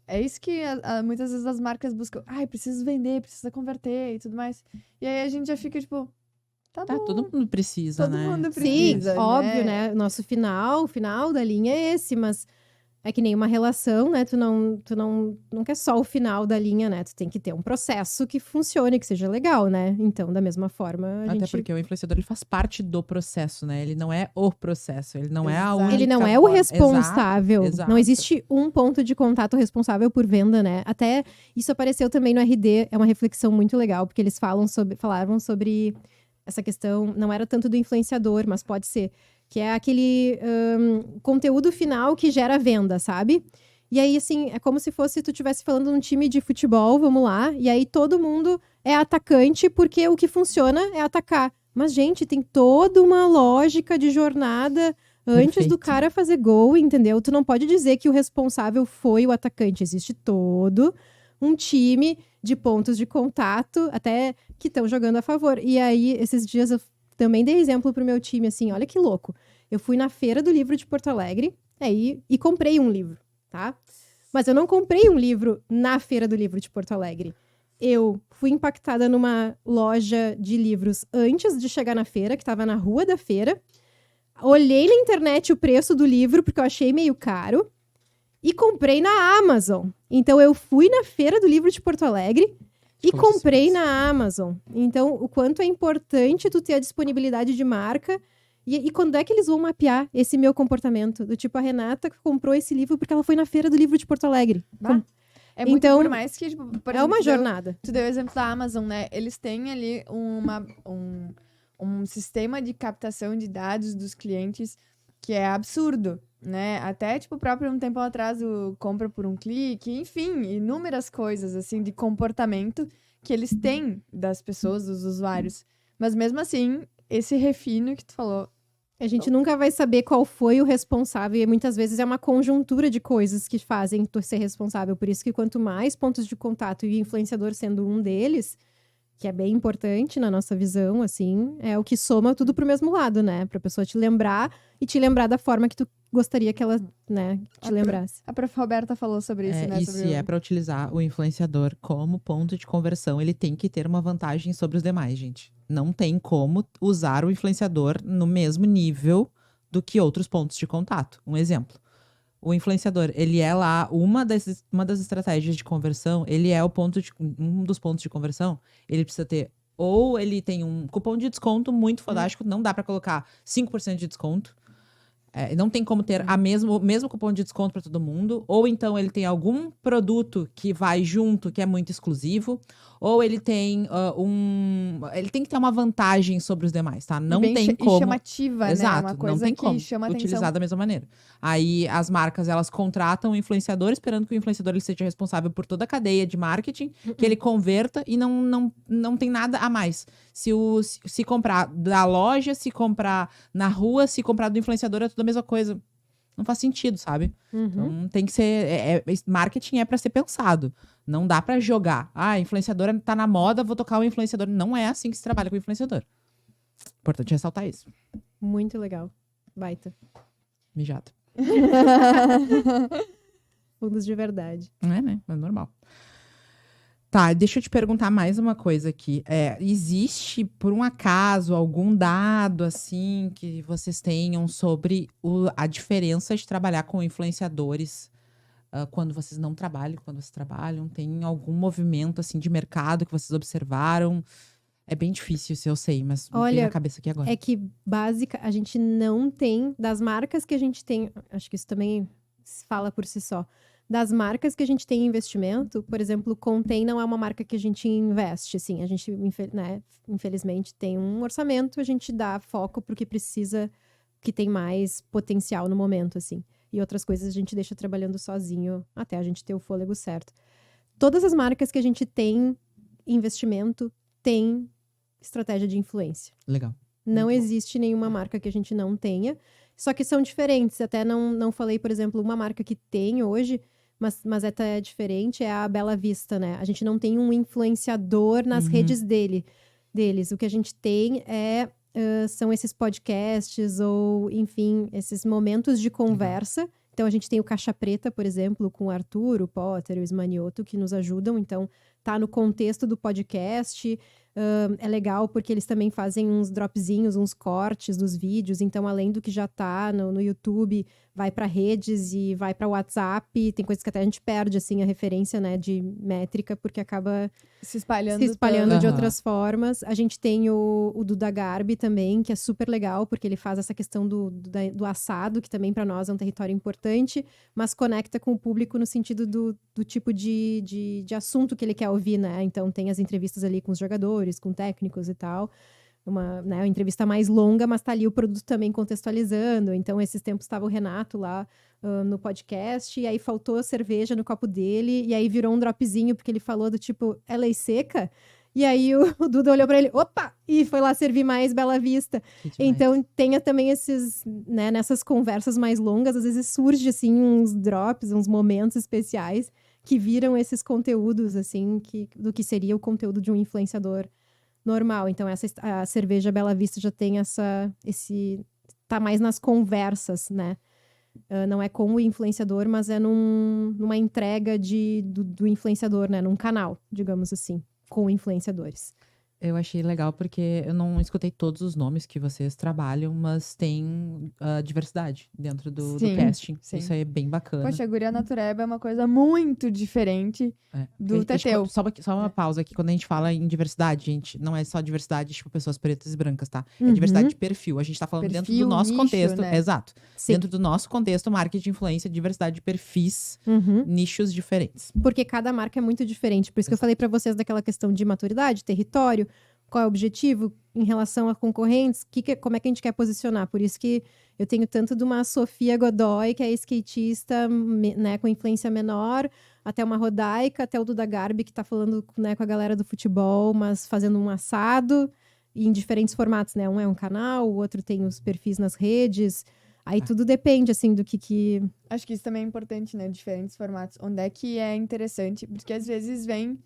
É isso que muitas vezes as marcas buscam. Preciso vender, precisa converter e tudo mais. E aí a gente já fica tipo... Tá bom, Todo mundo precisa, todo né? mundo Sim, precisa, óbvio, né? Nosso o final da linha é esse, mas é que nem uma relação, né? Tu não quer só o final da linha, né? Tu tem que ter um processo que funcione, que seja legal, né? Então, da mesma forma, a Até gente... porque o influenciador, ele faz parte do processo, né? Ele não é o processo, ele não é a Exato. única Ele não é o forma. responsável. Exato, Não exato. existe um ponto de contato responsável por venda, né? Até isso apareceu também no RD, é uma reflexão muito legal, porque eles falaram sobre essa questão, não era tanto do influenciador, mas pode ser, que é aquele conteúdo final que gera venda, sabe? E aí, assim, é como se fosse tu estivesse falando num time de futebol, vamos lá, e aí todo mundo é atacante porque o que funciona é atacar. Mas, gente, tem toda uma lógica de jornada antes Perfeito. do cara fazer gol, entendeu? Tu não pode dizer que o responsável foi o atacante. Existe todo um time de pontos de contato, até que estão jogando a favor. E aí, esses dias, eu também dei exemplo pro meu time, assim, olha que louco. Eu fui na Feira do Livro de Porto Alegre, e comprei um livro, tá? Mas eu não comprei um livro na Feira do Livro de Porto Alegre. Eu fui impactada numa loja de livros antes de chegar na feira, que estava na rua da feira. Olhei na internet o preço do livro, porque eu achei meio caro. E comprei na Amazon. Então, eu fui na Feira do Livro de Porto Alegre e Condições. comprei na Amazon. Então, o quanto é importante tu ter a disponibilidade de marca. E quando é que eles vão mapear esse meu comportamento? Do tipo, a Renata comprou esse livro porque ela foi na Feira do Livro de Porto Alegre. É muito, Então, por mais que, tipo, por É exemplo, uma jornada. Tu deu o exemplo da Amazon, né? Eles têm ali um sistema de captação de dados dos clientes que é absurdo, né? Até, tipo, próprio um tempo atrás, o compra por um clique, enfim, inúmeras coisas, assim, de comportamento que eles têm das pessoas, dos usuários. Mas mesmo assim, esse refino que tu falou, A gente nunca vai saber qual foi o responsável, e muitas vezes é uma conjuntura de coisas que fazem tu ser responsável. Por isso que quanto mais pontos de contato e o influenciador sendo um deles, que é bem importante na nossa visão, assim, é o que soma tudo pro mesmo lado, né? Pra pessoa te lembrar e te lembrar da forma que tu gostaria que ela, né, te lembrasse. a prof. Roberta falou sobre isso, né? E Sobre se é para utilizar o influenciador como ponto de conversão, ele tem que ter uma vantagem sobre os demais, gente. Não tem como usar o influenciador no mesmo nível do que outros pontos de contato. Um exemplo. O influenciador, ele é lá uma das estratégias de conversão, ele é um dos pontos de conversão, ele precisa ter, ou ele tem um cupom de desconto muito fodástico, não dá para colocar 5% de desconto. Não tem como ter o mesmo cupom de desconto para todo mundo. Ou então ele tem algum produto que vai junto, que é muito exclusivo. Ou ele tem ele tem que ter uma vantagem sobre os demais, tá? Não bem tem como. E chamativa, Exato, né? Uma coisa não tem que como chama utilizar atenção. da mesma maneira. Aí as marcas, elas contratam o influenciador, esperando que o influenciador ele seja responsável por toda a cadeia de marketing, que ele converta e não tem nada a mais. Se comprar da loja, se comprar na rua, se comprar do influenciador, é tudo a mesma coisa. não faz sentido, sabe? Uhum. Então tem que ser. Marketing é pra ser pensado. Não dá pra jogar. Ah, influenciadora tá na moda, vou tocar o influenciador. Não é assim que se trabalha com influenciador. Importante ressaltar isso. Muito legal. Baita. Mijado. Fundos de verdade. É, né? É normal. Tá, deixa eu te perguntar mais uma coisa aqui. Existe, por um acaso, algum dado, assim, que vocês tenham sobre a diferença de trabalhar com influenciadores quando vocês não trabalham, quando vocês trabalham? Tem algum movimento, assim, de mercado que vocês observaram? É bem difícil, isso eu sei, mas me veio Olha, na cabeça aqui agora. É que, a gente não tem, das marcas que a gente tem, acho que isso também fala por si só, das marcas que a gente tem em investimento, por exemplo, Contém não é uma marca que a gente investe, assim, a gente, né, infelizmente, tem um orçamento, a gente dá foco pro que precisa, que tem mais potencial no momento, assim. E outras coisas a gente deixa trabalhando sozinho até a gente ter o fôlego certo. Todas as marcas que a gente tem investimento tem estratégia de influência. Legal. Não Muito bom. existe nenhuma marca que a gente não tenha. Só que são diferentes. Até não falei, por exemplo, uma marca que tem hoje, mas até diferente, é a Bela Vista, né? A gente não tem um influenciador nas redes deles. O que a gente tem são esses podcasts ou, enfim, esses momentos de conversa. Então, a gente tem o Caixa Preta, por exemplo, com o Arthur, o Potter e o Ismanioto, que nos ajudam. Então, tá no contexto do podcast. É legal porque eles também fazem uns dropzinhos, uns cortes dos vídeos. Então, além do que já tá no YouTube, vai para redes e vai para WhatsApp. Tem coisas que até a gente perde, assim, a referência, né, de métrica, porque acaba Se espalhando. se espalhando tanto. de Aham. outras formas. A gente tem o Duda Garbi também, que é super legal, porque ele faz essa questão do assado, que também para nós é um território importante, mas conecta com o público no sentido do tipo de assunto que ele quer ouvir, né? Então tem as entrevistas ali com os jogadores, com técnicos e tal. Uma entrevista mais longa, mas tá ali o produto também contextualizando. Então, esses tempos estava o Renato lá no podcast, e aí faltou cerveja no copo dele, e aí virou um dropzinho, porque ele falou do tipo, é lei seca? E aí o Duda olhou pra ele, opa! E foi lá servir mais Bela Vista. Que demais. Então, tenha também esses, né, nessas conversas mais longas, às vezes surge, assim, uns drops, uns momentos especiais que viram esses conteúdos, assim, do que seria o conteúdo de um influenciador normal. Então, a cerveja Bela Vista já tem tá mais nas conversas, né? Não é com o influenciador, mas é numa entrega do influenciador, né? Num canal, digamos assim, com influenciadores. Eu achei legal porque eu não escutei todos os nomes que vocês trabalham, mas tem diversidade dentro do Sim, casting. sim. Isso aí é bem bacana. Poxa, a Guria Natureba é uma coisa muito diferente do Teteu. Só uma pausa aqui. Quando a gente fala em diversidade, gente, não é só diversidade, tipo, pessoas pretas e brancas, tá? É diversidade de perfil. A gente tá falando dentro do Perfil, nosso nicho, contexto. né? Exato. Sim. Dentro do nosso contexto, marketing de influência, diversidade de perfis, nichos diferentes. Porque cada marca é muito diferente. Por isso que eu falei pra vocês daquela questão de maturidade, território, qual é o objetivo em relação a concorrentes, como é que a gente quer posicionar. Por isso que eu tenho tanto de uma Sofia Godoy, que é skatista, né, com influência menor, até uma Rodaica, até o Duda Garbi, que tá falando, né, com a galera do futebol, mas fazendo um assado, em diferentes formatos, né? Um é um canal, o outro tem os perfis nas redes. Aí tudo depende, assim, do que... Acho que isso também é importante, né? Diferentes formatos. Onde é que é interessante? Porque às vezes vem...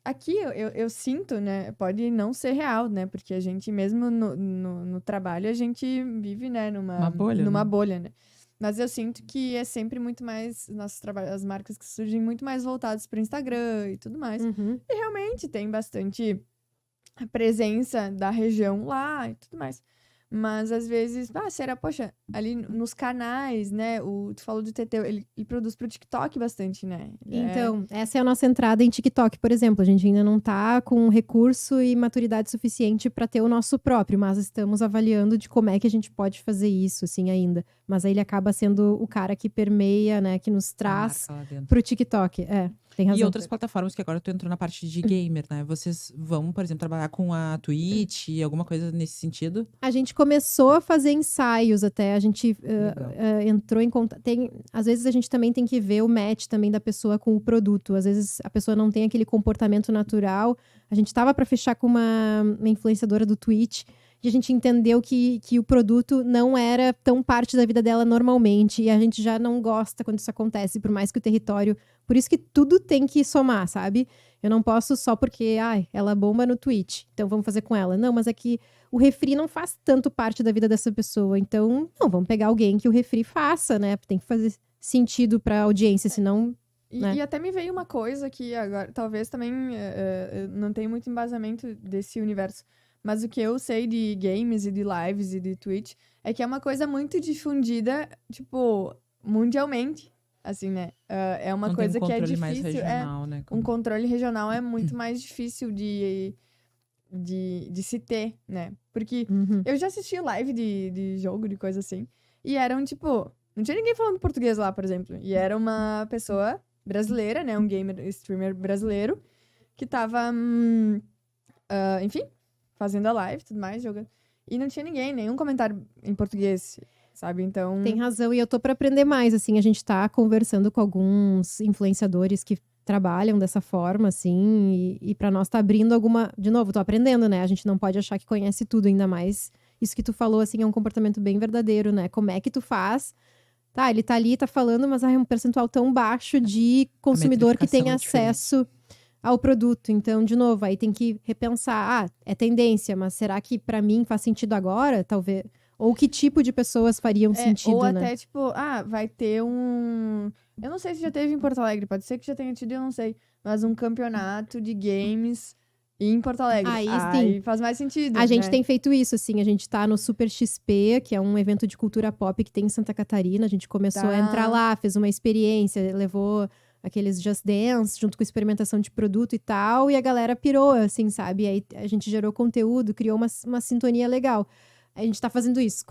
Aqui eu sinto, né? Pode não ser real, né? Porque a gente, mesmo no trabalho, a gente vive, né? Uma bolha, numa né? bolha, né? Mas eu sinto que é sempre muito mais... Nossos trabalhos, as marcas que surgem muito mais voltadas para o Instagram e tudo mais. Uhum. E realmente tem bastante a presença da região lá e tudo mais. Mas às vezes, será, poxa, ali nos canais, né? Tu falou do Teteu, ele produz pro TikTok bastante, né? Então, essa é a nossa entrada em TikTok, por exemplo. A gente ainda não tá com recurso e maturidade suficiente para ter o nosso próprio, mas estamos avaliando de como é que a gente pode fazer isso, assim, ainda. Mas aí ele acaba sendo o cara que permeia, né? Que nos traz Marca lá dentro. pro TikTok. Tem razão. E outras plataformas que agora tu entrou na parte de gamer, né? Vocês vão, por exemplo, trabalhar com a Twitch e alguma coisa nesse sentido? A gente começou a fazer ensaios até, a gente entrou em contato. Às vezes a gente também tem que ver o match também da pessoa com o produto. Às vezes a pessoa não tem aquele comportamento natural. A gente tava para fechar com uma influenciadora do Twitch E a gente entendeu que o produto não era tão parte da vida dela normalmente. E a gente já não gosta quando isso acontece, por mais que o território... Por isso que tudo tem que somar, sabe? Eu não posso só porque, ela bomba no Twitch, então vamos fazer com ela. Não, mas é que o refri não faz tanto parte da vida dessa pessoa. Então, não, vamos pegar alguém que o refri faça, né? Tem que fazer sentido pra audiência, senão... E até me veio uma coisa que agora, talvez também não tem muito embasamento desse universo, mas o que eu sei de games e de lives e de Twitch é que é uma coisa muito difundida, tipo, mundialmente, assim, né? É uma Não coisa tem um que é controle difícil. mais regional, né? Um controle regional é muito mais difícil de se ter, né? Porque eu já assisti live de jogo, de coisa assim, e eram, tipo, não tinha ninguém falando português lá, por exemplo, e era uma pessoa brasileira, né? Um gamer, streamer brasileiro, que tava, enfim, fazendo a live e tudo mais, jogando. E não tinha ninguém, nenhum comentário em português, sabe? Então... Tem razão, e eu tô pra aprender mais, assim, a gente tá conversando com alguns influenciadores que trabalham dessa forma, assim, e pra nós tá abrindo alguma... De novo, tô aprendendo, né? A gente não pode achar que conhece tudo, ainda mais. Isso que tu falou, assim, é um comportamento bem verdadeiro, né? Como é que tu faz... Tá, ele tá ali, tá falando, mas é um percentual tão baixo de consumidor que tem metrificação é acesso ao produto. Então, de novo, aí tem que repensar. É tendência, mas será que pra mim faz sentido agora? Talvez. Ou que tipo de pessoas fariam sentido, ou né? até, tipo, vai ter um... Eu não sei se já teve em Porto Alegre, pode ser que já tenha tido, eu não sei. Mas um campeonato de games em Porto Alegre. Aí sim. Faz mais sentido, A gente né? tem feito isso, assim. A gente tá no Super XP, que é um evento de cultura pop que tem em Santa Catarina. A gente começou a entrar lá, fez uma experiência, levou aqueles Just Dance, junto com experimentação de produto e tal. E a galera pirou, assim, sabe? E aí a gente gerou conteúdo, criou uma sintonia legal. A gente tá fazendo isso.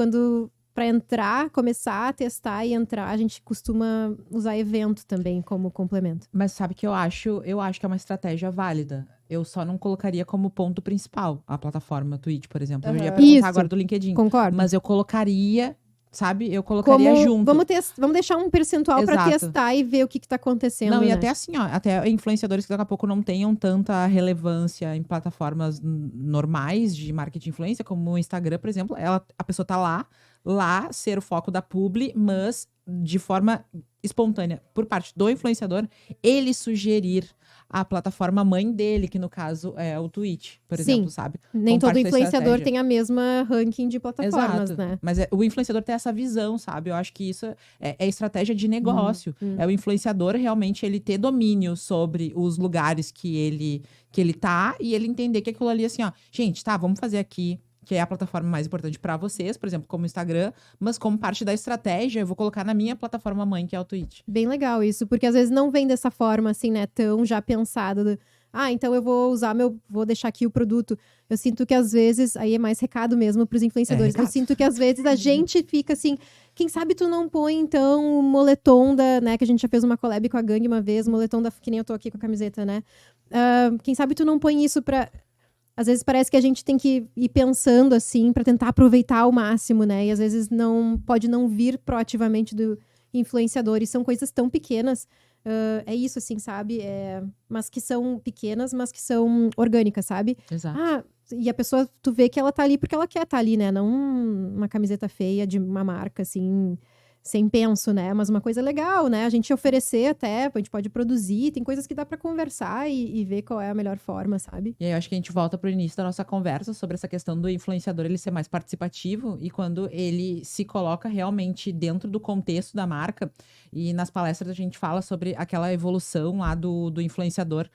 Pra entrar, começar a testar e entrar, a gente costuma usar evento também como complemento. Mas sabe que eu acho que é uma estratégia válida. Eu só não colocaria como ponto principal a plataforma Twitch, por exemplo. Eu ia perguntar Isso. agora do LinkedIn. Concordo. Mas eu colocaria, sabe? Eu colocaria junto. Vamos deixar um percentual pra Exato. testar e ver o que tá acontecendo, Não, e né? até assim, ó, até influenciadores que daqui a pouco não tenham tanta relevância em plataformas normais de marketing influência, como o Instagram, por exemplo, a pessoa tá lá ser o foco da publi, mas de forma espontânea, por parte do influenciador, ele sugerir a plataforma mãe dele, que no caso é o Twitch, por exemplo, sabe? Nem Como todo parte da influenciador estratégia. tem a mesma ranking de plataformas, Exato. né? Mas o influenciador tem essa visão, sabe? Eu acho que isso é estratégia de negócio. É o influenciador realmente ele ter domínio sobre os lugares que ele tá e ele entender que aquilo ali, assim, ó, gente, tá, vamos fazer aqui, que é a plataforma mais importante para vocês, por exemplo, como o Instagram, mas como parte da estratégia, eu vou colocar na minha plataforma mãe, que é o Twitch. Bem legal isso, porque às vezes não vem dessa forma, assim, né, tão já pensada. Então eu vou deixar aqui o produto. Eu sinto que às vezes, aí é mais recado mesmo pros influenciadores. Eu sinto que às vezes a gente fica assim, quem sabe tu não põe então o moletom né, que a gente já fez uma collab com a Gangue uma vez, moletom que nem eu tô aqui com a camiseta, né? Quem sabe tu não põe isso pra... Às vezes parece que a gente tem que ir pensando assim pra tentar aproveitar ao máximo, né? E às vezes pode não vir proativamente do influenciador. E são coisas tão pequenas. É isso, assim, sabe? Mas que são pequenas, mas que são orgânicas, sabe? Exato. E a pessoa, tu vê que ela tá ali porque ela quer estar ali, né? Não uma camiseta feia de uma marca, assim, sem penso, né? Mas uma coisa legal, né? A gente oferecer até, a gente pode produzir, tem coisas que dá pra conversar e ver qual é a melhor forma, sabe? E aí eu acho que a gente volta pro início da nossa conversa sobre essa questão do influenciador ele ser mais participativo e quando ele se coloca realmente dentro do contexto da marca. E nas palestras a gente fala sobre aquela evolução lá do influenciador,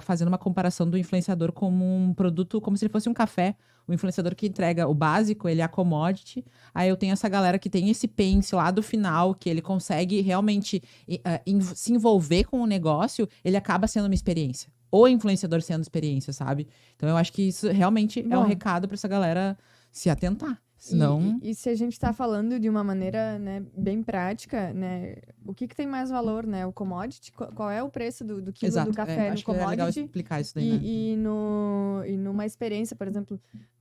fazendo uma comparação do influenciador como um produto, como se ele fosse um café. O influenciador que entrega o básico, ele é a commodity. Aí eu tenho essa galera que tem esse pence lá do final, que ele consegue realmente se envolver com o negócio, ele acaba sendo uma experiência. O influenciador sendo experiência, sabe? Então eu acho que isso realmente é um recado pra essa galera se atentar. Senão... E se a gente tá falando de uma maneira, né, bem prática, né, o que tem mais valor, né? O commodity, qual é o preço do quilo Exato. do café no acho que é legal commodity? explicar isso daí, né? E numa experiência, por exemplo,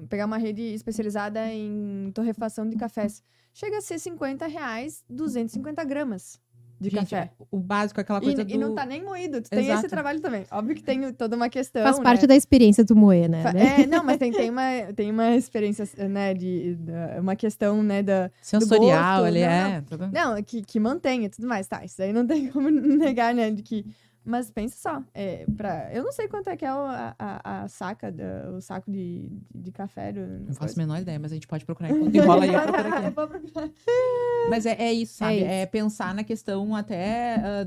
pegar uma rede especializada em torrefação de cafés. Chega a ser R$50, 250 gramas. de Gente, café. o básico, aquela coisa E não do... tá nem moído, tu tem esse Exato. trabalho também. Óbvio que tem toda uma questão, Faz parte né? da experiência do moer, né? Não, mas tem uma experiência, né, uma questão, né, Sensorial, gosto. ele Não, tudo. Não, que mantenha e tudo mais, tá, isso aí não tem como negar, né, de que... Mas pensa só, eu não sei quanto é que é a saca, o saco de café. Não faço a menor ideia, mas a gente pode procurar enquanto enrola aí. Eu procuro aqui. Eu vou procurar. Mas é isso, sabe? isso. É pensar na questão até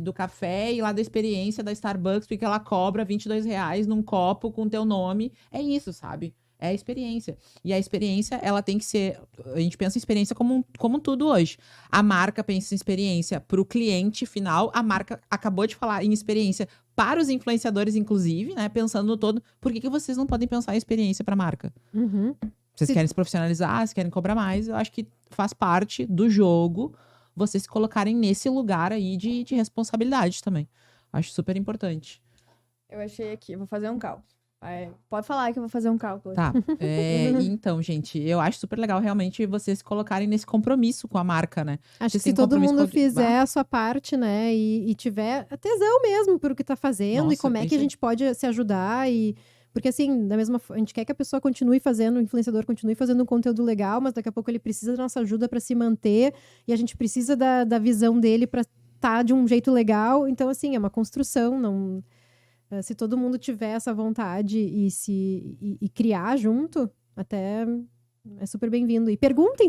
do café e lá da experiência da Starbucks, porque ela cobra R$22 num copo com teu nome. É isso, sabe? É a experiência. E a experiência, ela tem que ser... A gente pensa em experiência como tudo hoje. A marca pensa em experiência para o cliente final. A marca acabou de falar em experiência para os influenciadores, inclusive, né? Pensando no todo. Por que vocês não podem pensar em experiência para a marca? Uhum. Vocês querem se profissionalizar, se querem cobrar mais, eu acho que faz parte do jogo vocês se colocarem nesse lugar aí de responsabilidade também. Acho super importante. Eu achei aqui, vou fazer um cálculo. Pode falar que eu vou fazer um cálculo. Tá. E então, gente, eu acho super legal realmente vocês se colocarem nesse compromisso com a marca, né? Acho Vocês que se têm todo compromisso mundo com fizer a sua parte, né, e tiver a tesão mesmo por o que tá fazendo, Nossa, e como é isso que a aí. gente pode se ajudar, porque assim, da mesma forma, a gente quer que a pessoa continue fazendo, o influenciador continue fazendo um conteúdo legal, mas daqui a pouco ele precisa da nossa ajuda para se manter, e a gente precisa da visão dele para estar de um jeito legal, então assim, é uma construção, não... Se todo mundo tiver essa vontade e criar junto, até é super bem-vindo. E perguntem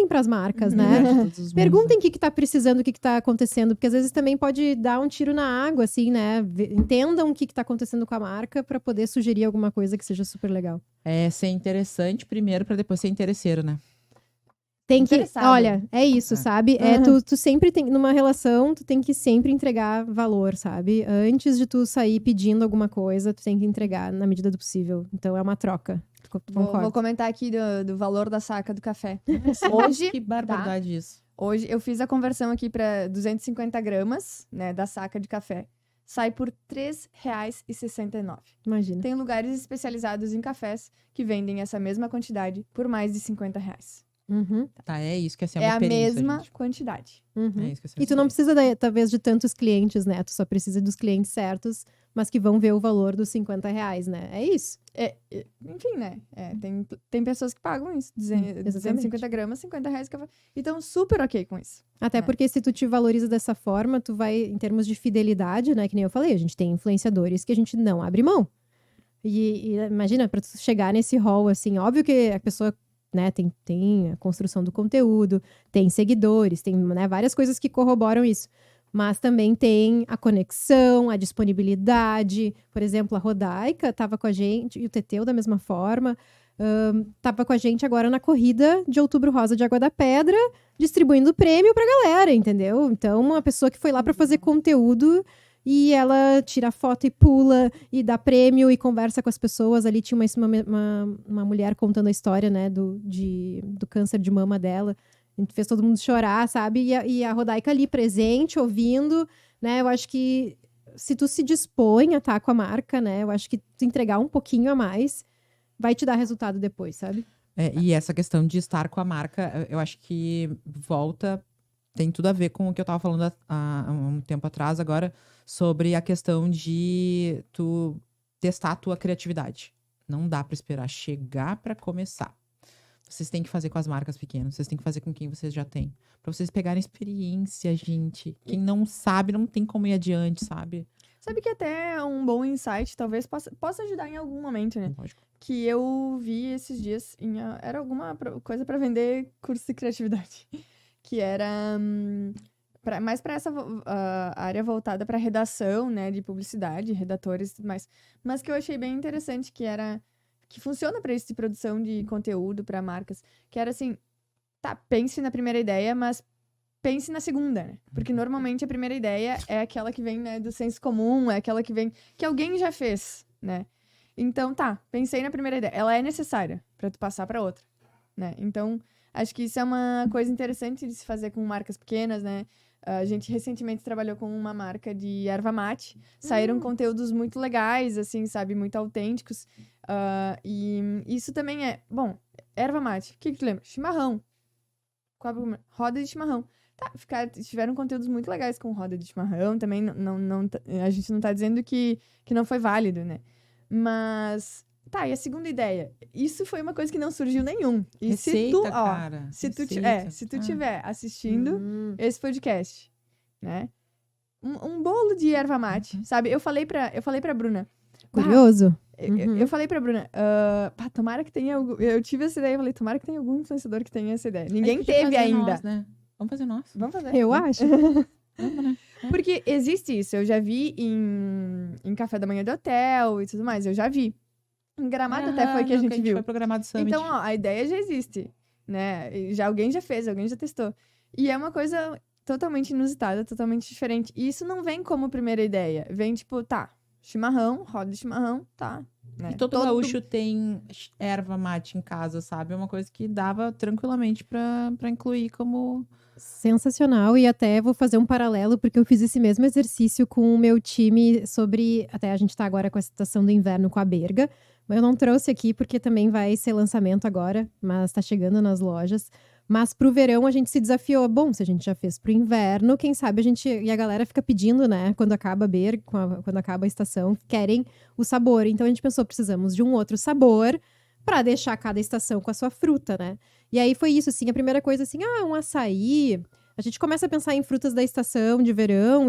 para as marcas, né? Perguntem o que tá precisando, o que tá acontecendo, porque às vezes também pode dar um tiro na água, assim, né? Entendam o que tá acontecendo com a marca para poder sugerir alguma coisa que seja super legal. É ser interessante primeiro para depois ser interesseiro, né? Tem que, Interessado. olha, é isso, sabe? Tu sempre tem, numa relação, tu tem que sempre entregar valor, sabe? Antes de tu sair pedindo alguma coisa, tu tem que entregar na medida do possível. Então é uma troca. Tu concorda? Vou comentar aqui do valor da saca do café. Hoje, que barbaridade isso. Hoje eu fiz a conversão aqui para 250 gramas, né, da saca de café. Sai por R$3,69. Imagina. Tem lugares especializados em cafés que vendem essa mesma quantidade por mais de R$50. Uhum, Tá, é isso que é ser É uma a experiência, mesma gente. quantidade. uhum. É isso que é ser uma E tu não experiência. precisa, talvez, de tantos clientes, né? Tu só precisa dos clientes certos, mas que vão ver o valor dos R$50, né? É isso. Enfim, né? Tem pessoas que pagam isso. 250 gramas, R$50 café. Então, super ok com isso. Até porque se tu te valoriza dessa forma, tu vai, em termos de fidelidade, né? Que nem eu falei, a gente tem influenciadores que a gente não abre mão. E imagina, pra tu chegar nesse hall, assim, óbvio que a pessoa, né, tem a construção do conteúdo, tem seguidores, tem, né, várias coisas que corroboram isso. Mas também tem a conexão, a disponibilidade. Por exemplo, a Rodaica estava com a gente, e o Teteu da mesma forma. Tava com a gente agora na corrida de Outubro Rosa de Água da Pedra, distribuindo prêmio pra galera, entendeu? Então, uma pessoa que foi lá para fazer conteúdo e ela tira foto e pula e dá prêmio e conversa com as pessoas. Ali tinha uma mulher contando a história, né, do câncer de mama dela. A gente fez todo mundo chorar, sabe? E a Rodaica ali presente, ouvindo, né? Eu acho que se tu se dispõe a estar com a marca, né? Eu acho que tu entregar um pouquinho a mais vai te dar resultado depois, sabe? E essa questão de estar com a marca, eu acho que tem tudo a ver com o que eu tava falando há um tempo atrás agora, sobre a questão de tu testar a tua criatividade. Não dá pra esperar chegar pra começar. Vocês têm que fazer com as marcas pequenas, vocês têm que fazer com quem vocês já têm. Pra vocês pegarem experiência, gente. Quem não sabe, não tem como ir adiante, sabe? Sabe que até um bom insight talvez possa ajudar em algum momento, né? Lógico. Que eu vi esses dias, era alguma coisa pra vender curso de criatividade. Que era mais pra essa área voltada pra redação, né? De publicidade, redatores e tudo mais. Mas que eu achei bem interessante, que funciona pra isso de produção de conteúdo pra marcas. Que era assim, tá, pense na primeira ideia, mas pense na segunda, né? Porque normalmente a primeira ideia é aquela que vem, né, do senso comum, é aquela que vem, que alguém já fez, né? Então, tá, pensei na primeira ideia. Ela é necessária pra tu passar pra outra, né? Então, acho que isso é uma coisa interessante de se fazer com marcas pequenas, né? A gente recentemente trabalhou com uma marca de erva mate. Saíram conteúdos muito legais, assim, sabe? Muito autênticos. E isso também é... Bom, erva mate. O que tu lembra? Chimarrão. Roda de chimarrão. tiveram conteúdos muito legais com roda de chimarrão. Também a gente não tá dizendo que não foi válido, né? Mas, e a segunda ideia? Isso foi uma coisa que não surgiu nenhum. E Receita, cara. se tu Receita. tiver assistindo esse podcast, né? Um bolo de erva mate, sabe? Eu falei pra Bruna. Curioso. Eu falei pra Bruna, tomara que tenha algum... Eu tive essa ideia, eu falei, tomara que tenha algum influenciador que tenha essa ideia. Ninguém teve ainda. Nós, né? Vamos fazer nós. Vamos fazer. Eu acho. Vamos, né? Porque existe isso, eu já vi em café da manhã de hotel e tudo mais, eu já vi. Em Gramado até foi que a gente viu. Foi programado Summit. Então, a ideia já existe, né? E alguém já fez, alguém já testou. E é uma coisa totalmente inusitada, totalmente diferente. E isso não vem como primeira ideia. Vem tipo, chimarrão, roda de chimarrão, né? E todo gaúcho tem erva mate em casa, sabe? É uma coisa que dava tranquilamente pra incluir como... Sensacional, e até vou fazer um paralelo, porque eu fiz esse mesmo exercício com o meu time sobre... Até a gente tá agora com a estação do inverno com a Berga, mas eu não trouxe aqui porque também vai ser lançamento agora, mas tá chegando nas lojas. Mas pro verão a gente se desafiou. Bom, se a gente já fez pro inverno, quem sabe a gente... E a galera fica pedindo, né? Quando acaba a Berga, quando acaba a estação, querem o sabor. Então a gente pensou, precisamos de um outro sabor para deixar cada estação com a sua fruta, né? E aí foi isso, assim, a primeira coisa, assim, um açaí. A gente começa a pensar em frutas da estação de verão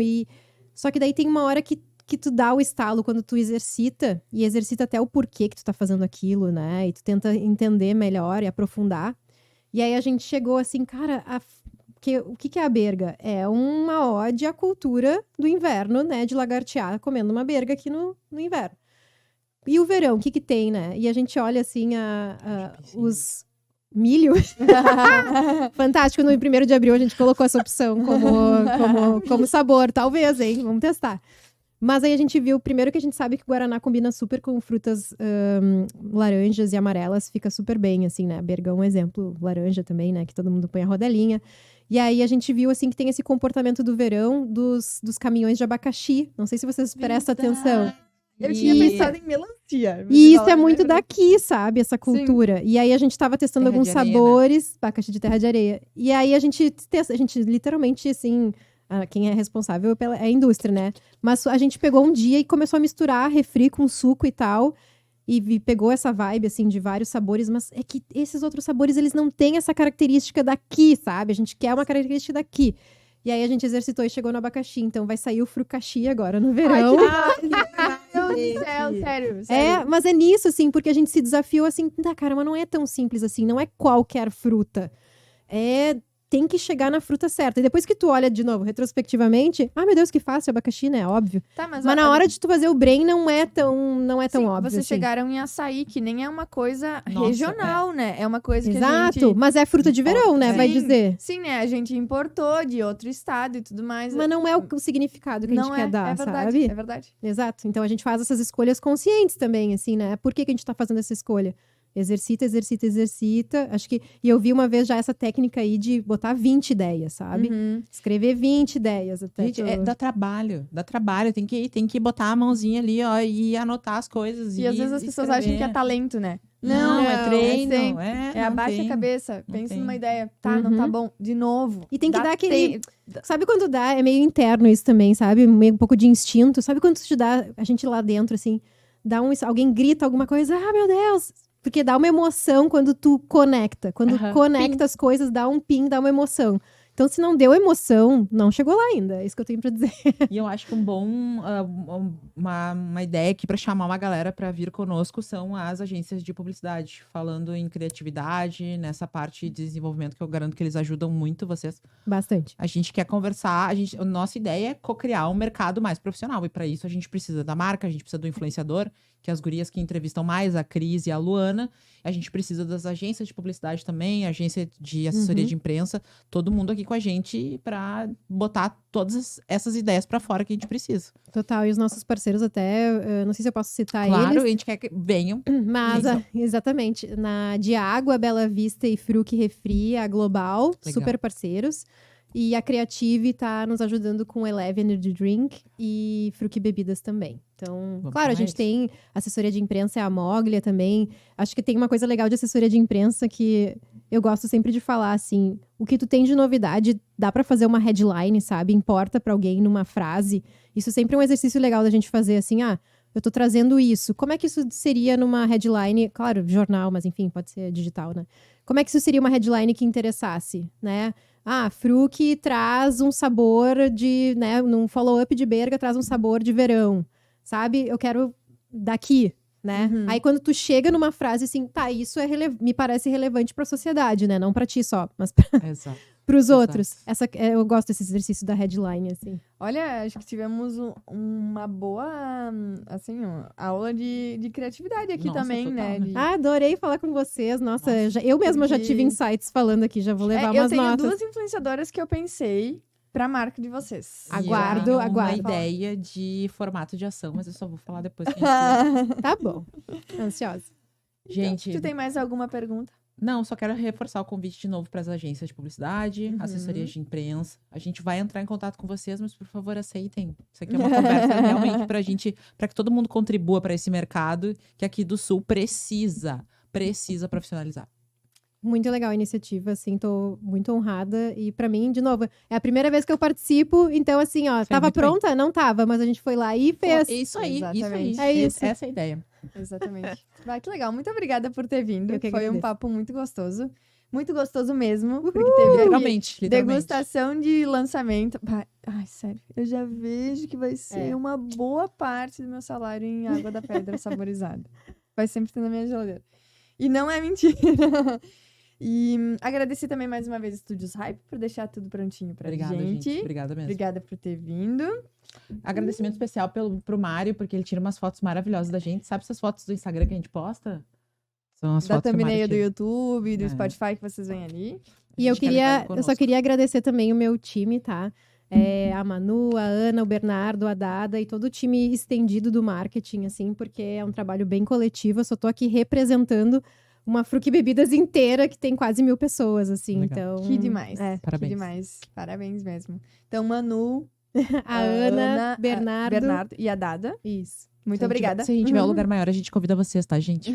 Só que daí tem uma hora que tu dá o estalo quando tu exercita, e exercita até o porquê que tu tá fazendo aquilo, né? E tu tenta entender melhor e aprofundar. E aí a gente chegou assim, cara, o que é a berga? É uma ode à cultura do inverno, né? De lagartear comendo uma berga aqui no inverno. E o verão, o que tem, né? E a gente olha assim, os milho. Fantástico, no 1º de abril a gente colocou essa opção como sabor, talvez, hein? Vamos testar. Mas aí a gente viu, primeiro que a gente sabe que o guaraná combina super com frutas laranjas e amarelas, fica super bem, assim, né? Berga é um exemplo, laranja também, né? Que todo mundo põe a rodelinha. E aí a gente viu, assim, que tem esse comportamento do verão dos caminhões de abacaxi. Não sei se vocês prestam atenção. Eu tinha pensado em melancia. E isso é muito daqui, sabe? Essa cultura. Sim. E aí a gente tava testando alguns sabores, abacaxi de terra de areia. E aí a gente literalmente, assim... quem é responsável é a indústria, né? Mas a gente pegou um dia e começou a misturar refri com suco e tal. E pegou essa vibe, assim, de vários sabores. Mas é que esses outros sabores, eles não têm essa característica daqui, sabe? A gente quer uma característica daqui. E aí a gente exercitou e chegou no abacaxi. Então vai sair o frucaxi agora no verão. Meu Deus do céu, sério. Mas é nisso, assim, porque a gente se desafiou assim, cara, mas não é tão simples assim, não é qualquer fruta. Tem que chegar na fruta certa. E depois que tu olha de novo, retrospectivamente, meu Deus, que fácil, abacaxi, né? Óbvio. Mas na hora de tu fazer o brain, não é tão óbvio. Vocês chegaram em açaí, que nem é uma coisa regional, né? É uma coisa que Exato, a gente... mas é fruta de verão, né? Vai dizer. Sim, né? A gente importou de outro estado e tudo mais. Mas não é o significado que a gente quer dar, verdade, sabe? É verdade. Exato. Então a gente faz essas escolhas conscientes também, assim, né? Por que a gente tá fazendo essa escolha? Exercita. Acho que... E eu vi uma vez já essa técnica aí de botar 20 ideias, sabe? Escrever 20 ideias até. Gente, dá trabalho. Tem que botar a mãozinha ali, ó, e anotar as coisas. E às vezes as pessoas acham que é talento, né? Não, é treino. Abaixa a cabeça, pensa numa ideia. Não tá bom, de novo. E tem que dar aquele... Sabe quando dá? É meio interno isso também, sabe? Meio um pouco de instinto. Sabe quando te dá... A gente lá dentro, assim, alguém grita alguma coisa, meu Deus... Porque dá uma emoção quando tu conecta. Quando conecta as coisas, dá um ping, dá uma emoção. Então, se não deu emoção, não chegou lá ainda. É isso que eu tenho pra dizer. E eu acho que uma ideia aqui pra chamar uma galera pra vir conosco são as agências de publicidade. Falando em criatividade, nessa parte de desenvolvimento, que eu garanto que eles ajudam muito vocês. Bastante. A gente quer conversar, a nossa ideia é co-criar um mercado mais profissional. E pra isso a gente precisa da marca, a gente precisa do influenciador, que é as gurias que entrevistam mais, a Cris e a Luana. A gente precisa das agências de publicidade também, agência de assessoria de imprensa, todo mundo aqui com a gente pra botar todas essas ideias pra fora que a gente precisa. Total, e os nossos parceiros até, não sei se eu posso citar eles. Claro, a gente quer que venham. Mas, exatamente, de Água, Bela Vista e Fruc Refri, a Global, Legal. Super parceiros. E a Creative tá nos ajudando com Eleve Energy Drink e Fruc Bebidas também. Então, claro, a gente tem assessoria de imprensa, é a Moglia também. Acho que tem uma coisa legal de assessoria de imprensa que eu gosto sempre de falar assim, o que tu tem de novidade, dá pra fazer uma headline, sabe? Importa pra alguém numa frase. Isso sempre é um exercício legal da gente fazer assim, eu tô trazendo isso. Como é que isso seria numa headline? Claro, jornal, mas enfim, pode ser digital, né? Como é que isso seria uma headline que interessasse, né? Fruc traz um sabor de, né, num follow-up de Berga traz um sabor de verão, sabe? Eu quero daqui, né? Uhum. Aí quando tu chega numa frase assim, tá, isso me parece relevante pra sociedade, né? Não pra ti só, mas Exato. pros Exato. outros. Eu gosto desse exercício da headline, assim. Olha, acho que tivemos uma boa, assim, aula de criatividade aqui Nossa, também, total, né? né? De- Adorei falar com vocês. Nossa, Nossa. eu mesma já Porque- tive insights falando aqui, já vou levar eu umas tenho notas. 2 influenciadoras que eu pensei pra marca de vocês. E eu Aguardo, tenho aguardo. uma ideia de formato de ação, mas eu só vou falar depois que a gente... Tá bom. Ansiosa. Gente, Tu tem mais alguma pergunta? não, só quero reforçar o convite de novo para as agências de publicidade, assessorias de imprensa. A gente vai entrar em contato com vocês, mas por favor aceitem. Isso aqui é uma conversa realmente para que todo mundo contribua para esse mercado que aqui do Sul precisa profissionalizar. Muito legal a iniciativa, assim, tô muito honrada. E pra mim, de novo, é a primeira vez que eu participo, então assim, tava muito bem. pronta? Não tava, mas a gente foi lá e fez. Isso aí, Exatamente. É isso. Essa é a ideia. Exatamente. Vai, que legal. Muito obrigada por ter vindo. Eu que Foi um agradeço. papo muito gostoso. Muito gostoso mesmo. Porque teve aqui Literalmente. degustação de lançamento. Ai, sério. Eu já vejo que vai ser uma boa parte do meu salário em água da pedra saborizada. Vai sempre ter na minha geladeira. E não é mentira. E agradecer também mais uma vez Estúdios Hype por deixar tudo prontinho pra Obrigada, gente. Obrigada mesmo. Obrigada por ter vindo. Agradecimento especial pro Mário, porque ele tira umas fotos maravilhosas da gente. Sabe essas fotos do Instagram que a gente posta? São as Da fotos que o Mário thumbnail do tira. YouTube, do É. Spotify que vocês veem ali. E eu A gente quer levar ele só conosco. queria agradecer também o meu time, tá? A Manu, a Ana, o Bernardo, a Dada e todo o time estendido do marketing, assim, porque é um trabalho bem coletivo. Eu só tô aqui representando uma Fruc Bebidas inteira que tem quase 1000 pessoas, assim. Legal. Então, Que demais. Parabéns. Que demais. Parabéns mesmo. Então, Manu, A Ana, Bernardo. e a Dada. Isso. Muito Se a gente obrigada. Se a gente tiver um lugar maior, a gente convida vocês, tá, gente?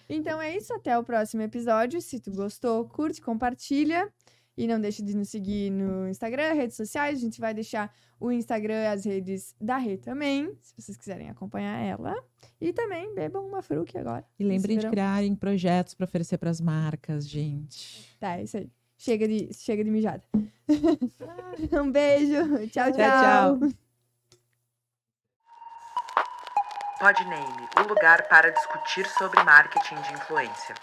Então é isso, até o próximo episódio. Se tu gostou, curte, compartilha. E não deixe de nos seguir no Instagram, redes sociais. A gente vai deixar o Instagram e as redes da Rê também, se vocês quiserem acompanhar ela. E também bebam uma Fruc agora. E lembrem nesse de verão. criarem projetos para oferecer para as marcas, gente. Tá, é isso aí. Chega de mijada. Um beijo. Tchau, Tchau, tchau. Podname, o lugar para discutir sobre marketing de influência.